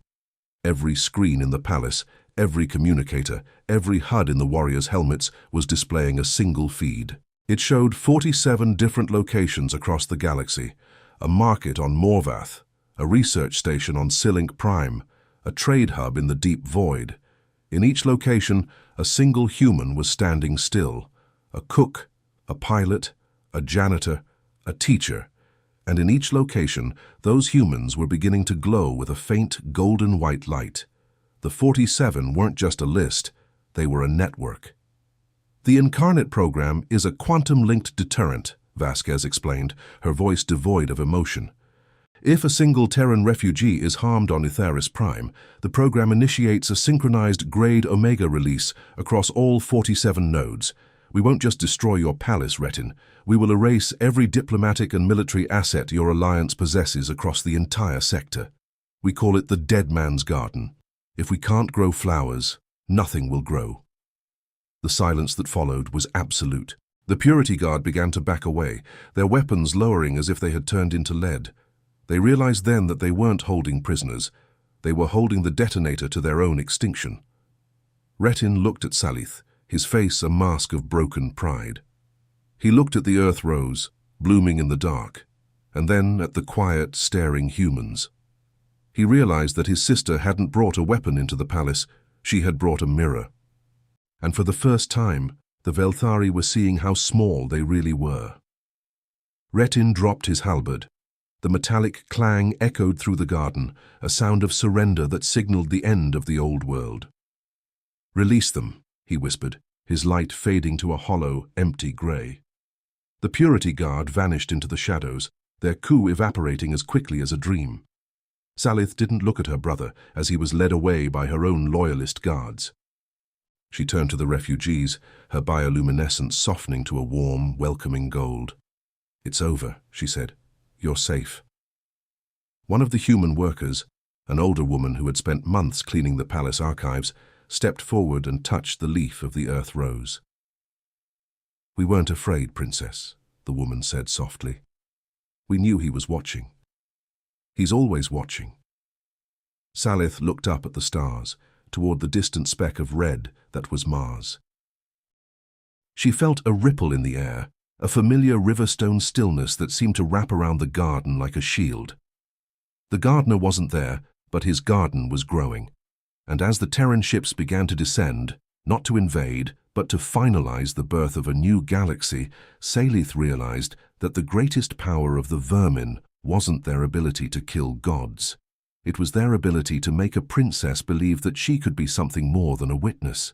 Every screen in the palace, every communicator, every HUD in the warriors' helmets was displaying a single feed. It showed 47 different locations across the galaxy, a market on Morvath, a research station on Silink Prime, a trade hub in the deep void. In each location, a single human was standing still, a cook, a pilot, a janitor, a teacher, and in each location, those humans were beginning to glow with a faint golden-white light. The 47 weren't just a list, they were a network. "The Incarnate program is a quantum-linked deterrent," Vasquez explained, her voice devoid of emotion. "If a single Terran refugee is harmed on Etheris Prime, the program initiates a synchronized Grade Omega release across all 47 nodes. We won't just destroy your palace, Retin. We will erase every diplomatic and military asset your alliance possesses across the entire sector. We call it the Dead Man's Garden. If we can't grow flowers, nothing will grow." The silence that followed was absolute. The Purity Guard began to back away, their weapons lowering as if they had turned into lead. They realized then that they weren't holding prisoners. They were holding the detonator to their own extinction. Retin looked at Saleith, his face a mask of broken pride. He looked at the earth rose, blooming in the dark, and then at the quiet, staring humans. He realized that his sister hadn't brought a weapon into the palace, she had brought a mirror. And for the first time, the Velthari were seeing how small they really were. Retin dropped his halberd. The metallic clang echoed through the garden, a sound of surrender that signaled the end of the old world. "Release them," he whispered, his light fading to a hollow, empty grey. The Purity Guard vanished into the shadows, their coup evaporating as quickly as a dream. Saleith didn't look at her brother as he was led away by her own loyalist guards. She turned to the refugees, her bioluminescence softening to a warm, welcoming gold. "It's over," she said. "You're safe." One of the human workers, an older woman who had spent months cleaning the palace archives, stepped forward and touched the leaf of the earth rose. "We weren't afraid, Princess," the woman said softly. "We knew he was watching. He's always watching." Saleith looked up at the stars, toward the distant speck of red that was Mars. She felt a ripple in the air, a familiar riverstone stillness that seemed to wrap around the garden like a shield. The gardener wasn't there, but his garden was growing. And as the Terran ships began to descend, not to invade, but to finalize the birth of a new galaxy, Saleith realized that the greatest power of the vermin wasn't their ability to kill gods. It was their ability to make a princess believe that she could be something more than a witness.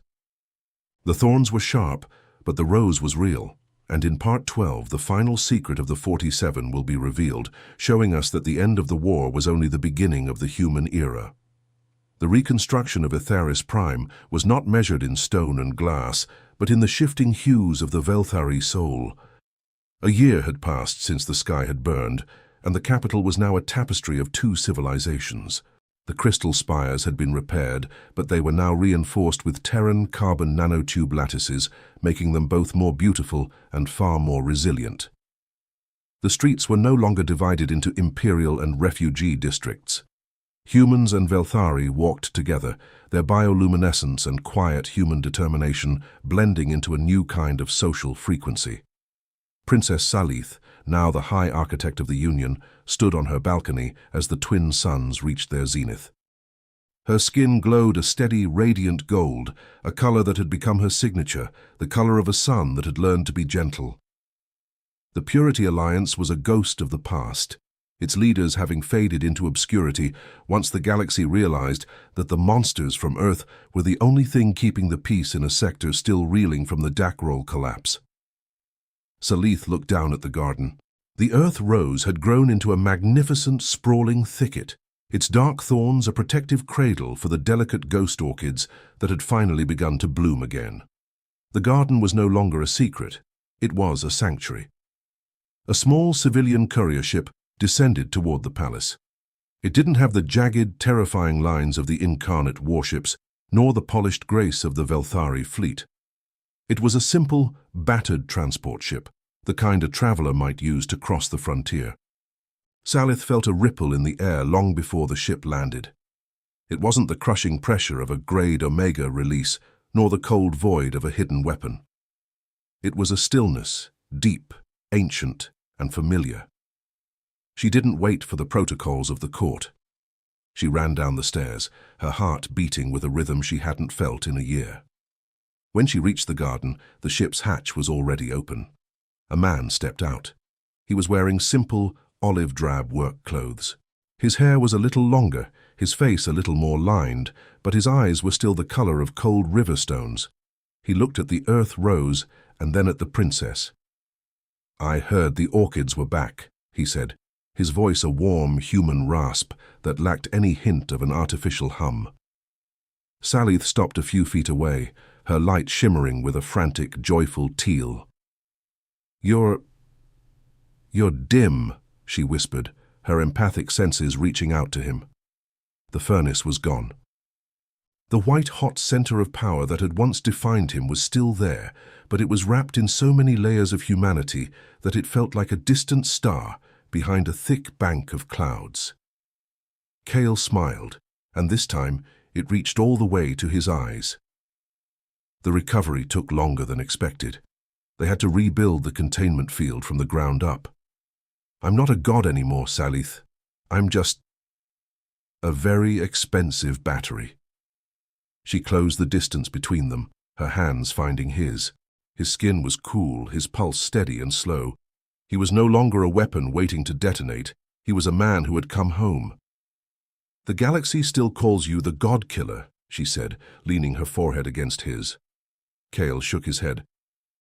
The thorns were sharp, but the rose was real. And in Part 12, the final secret of the 47 will be revealed, showing us that the end of the war was only the beginning of the human era. The reconstruction of Etheris Prime was not measured in stone and glass, but in the shifting hues of the Velthari soul. A year had passed since the sky had burned, and the capital was now a tapestry of two civilizations. The crystal spires had been repaired, but they were now reinforced with Terran carbon nanotube lattices, making them both more beautiful and far more resilient. The streets were no longer divided into Imperial and refugee districts. Humans and Velthari walked together, their bioluminescence and quiet human determination blending into a new kind of social frequency. Princess Saleith, now the High Architect of the Union, stood on her balcony as the twin suns reached their zenith. Her skin glowed a steady, radiant gold, a color that had become her signature, the color of a sun that had learned to be gentle. The Purity Alliance was a ghost of the past, its leaders having faded into obscurity once the galaxy realized that the monsters from Earth were the only thing keeping the peace in a sector still reeling from the Dackroll collapse. Saleith looked down at the garden. The earth rose had grown into a magnificent, sprawling thicket, its dark thorns a protective cradle for the delicate ghost orchids that had finally begun to bloom again. The garden was no longer a secret. It was a sanctuary. A small civilian courier ship descended toward the palace. It didn't have the jagged, terrifying lines of the Incarnate warships, nor the polished grace of the Velthari fleet. It was a simple, battered transport ship, the kind a traveler might use to cross the frontier. Saleith felt a ripple in the air long before the ship landed. It wasn't the crushing pressure of a grade Omega release, nor the cold void of a hidden weapon. It was a stillness, deep, ancient, and familiar. She didn't wait for the protocols of the court. She ran down the stairs, her heart beating with a rhythm she hadn't felt in a year. When she reached the garden, the ship's hatch was already open. A man stepped out. He was wearing simple, olive-drab work clothes. His hair was a little longer, his face a little more lined, but his eyes were still the color of cold river stones. He looked at the earth rose and then at the princess. "I heard the orchids were back," he said, his voice a warm, human rasp that lacked any hint of an artificial hum. Saleith stopped a few feet away, her light shimmering with a frantic, joyful teal. You're dim," she whispered, her empathic senses reaching out to him. The furnace was gone. The white-hot center of power that had once defined him was still there, but it was wrapped in so many layers of humanity that it felt like a distant star behind a thick bank of clouds. Kale smiled, and this time it reached all the way to his eyes. The recovery took longer than expected. They had to rebuild the containment field from the ground up. "I'm not a god anymore, Saleith. I'm just a very expensive battery." She closed the distance between them, her hands finding his. His skin was cool, his pulse steady and slow. He was no longer a weapon waiting to detonate. He was a man who had come home. "The galaxy still calls you the God Killer," she said, leaning her forehead against his. Kale shook his head.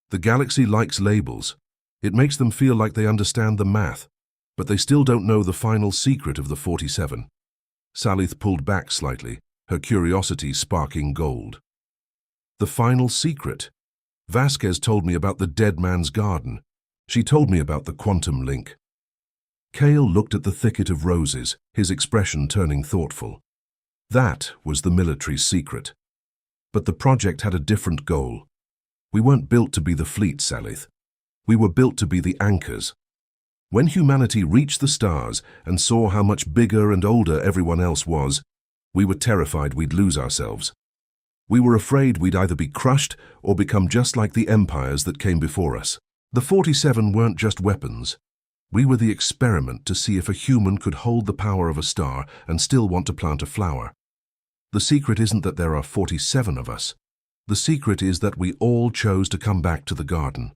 "The galaxy likes labels. It makes them feel like they understand the math, but they still don't know the final secret of the 47. Saleith pulled back slightly, her curiosity sparking gold. "The final secret? Vasquez told me about the dead man's garden. She told me about the quantum link." Kale looked at the thicket of roses, his expression turning thoughtful. That was the military's secret. But the project had a different goal. We weren't built to be the fleet, Saleith. We were built to be the anchors. When humanity reached the stars and saw how much bigger and older everyone else was, we were terrified we'd lose ourselves. We were afraid we'd either be crushed or become just like the empires that came before us. The 47 weren't just weapons. We were the experiment to see if a human could hold the power of a star and still want to plant a flower. The secret isn't that there are 47 of us. The secret is that we all chose to come back to the garden.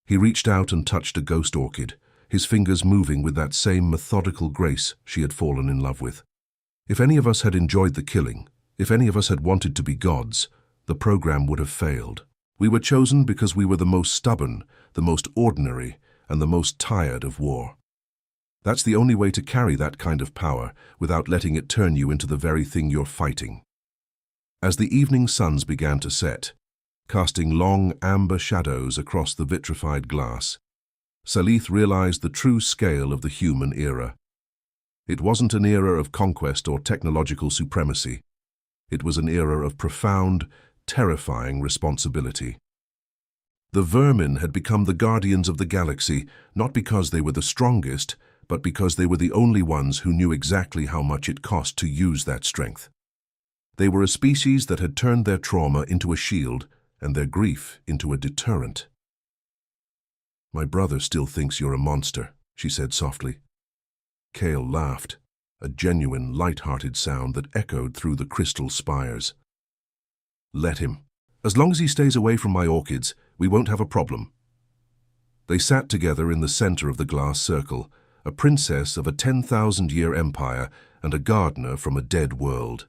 He reached out and touched a ghost orchid, his fingers moving with that same methodical grace she had fallen in love with. If any of us had enjoyed the killing, if any of us had wanted to be gods, the program would have failed. We were chosen because we were the most stubborn, the most ordinary, and the most tired of war. That's the only way to carry that kind of power without letting it turn you into the very thing you're fighting. As the evening suns began to set, casting long amber shadows across the vitrified glass, Saleith realized the true scale of the human era. It wasn't an era of conquest or technological supremacy. It was an era of profound, terrifying responsibility. The vermin had become the guardians of the galaxy, not because they were the strongest, but because they were the only ones who knew exactly how much it cost to use that strength. They were a species that had turned their trauma into a shield and their grief into a deterrent. "My brother still thinks you're a monster," she said softly. Kale laughed, a genuine, light-hearted sound that echoed through the crystal spires. "Let him. As long as he stays away from my orchids, we won't have a problem." They sat together in the center of the glass circle, a princess of a 10,000-year empire and a gardener from a dead world.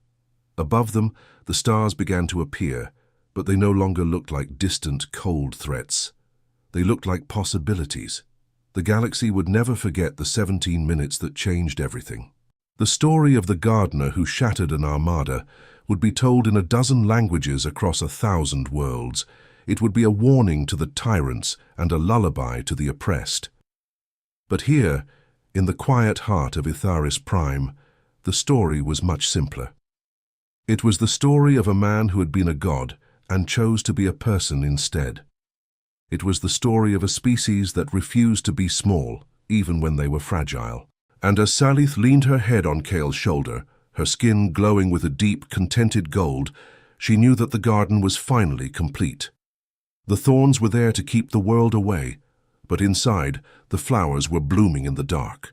Above them, the stars began to appear, but they no longer looked like distant, cold threats. They looked like possibilities. The galaxy would never forget the 17 minutes that changed everything. The story of the gardener who shattered an armada would be told in a dozen languages across 1,000 worlds. It would be a warning to the tyrants and a lullaby to the oppressed. But here, in the quiet heart of Itharis Prime, the story was much simpler. It was the story of a man who had been a god and chose to be a person instead. It was the story of a species that refused to be small, even when they were fragile. And as Saleith leaned her head on Kale's shoulder, her skin glowing with a deep, contented gold, she knew that the garden was finally complete. The thorns were there to keep the world away, but inside, the flowers were blooming in the dark.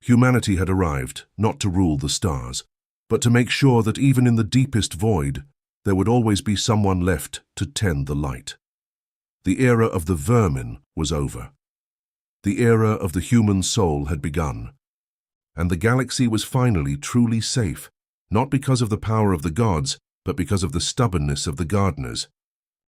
Humanity had arrived, not to rule the stars, but to make sure that even in the deepest void, there would always be someone left to tend the light. The era of the vermin was over. The era of the human soul had begun. And the galaxy was finally truly safe, not because of the power of the gods, but because of the stubbornness of the gardeners.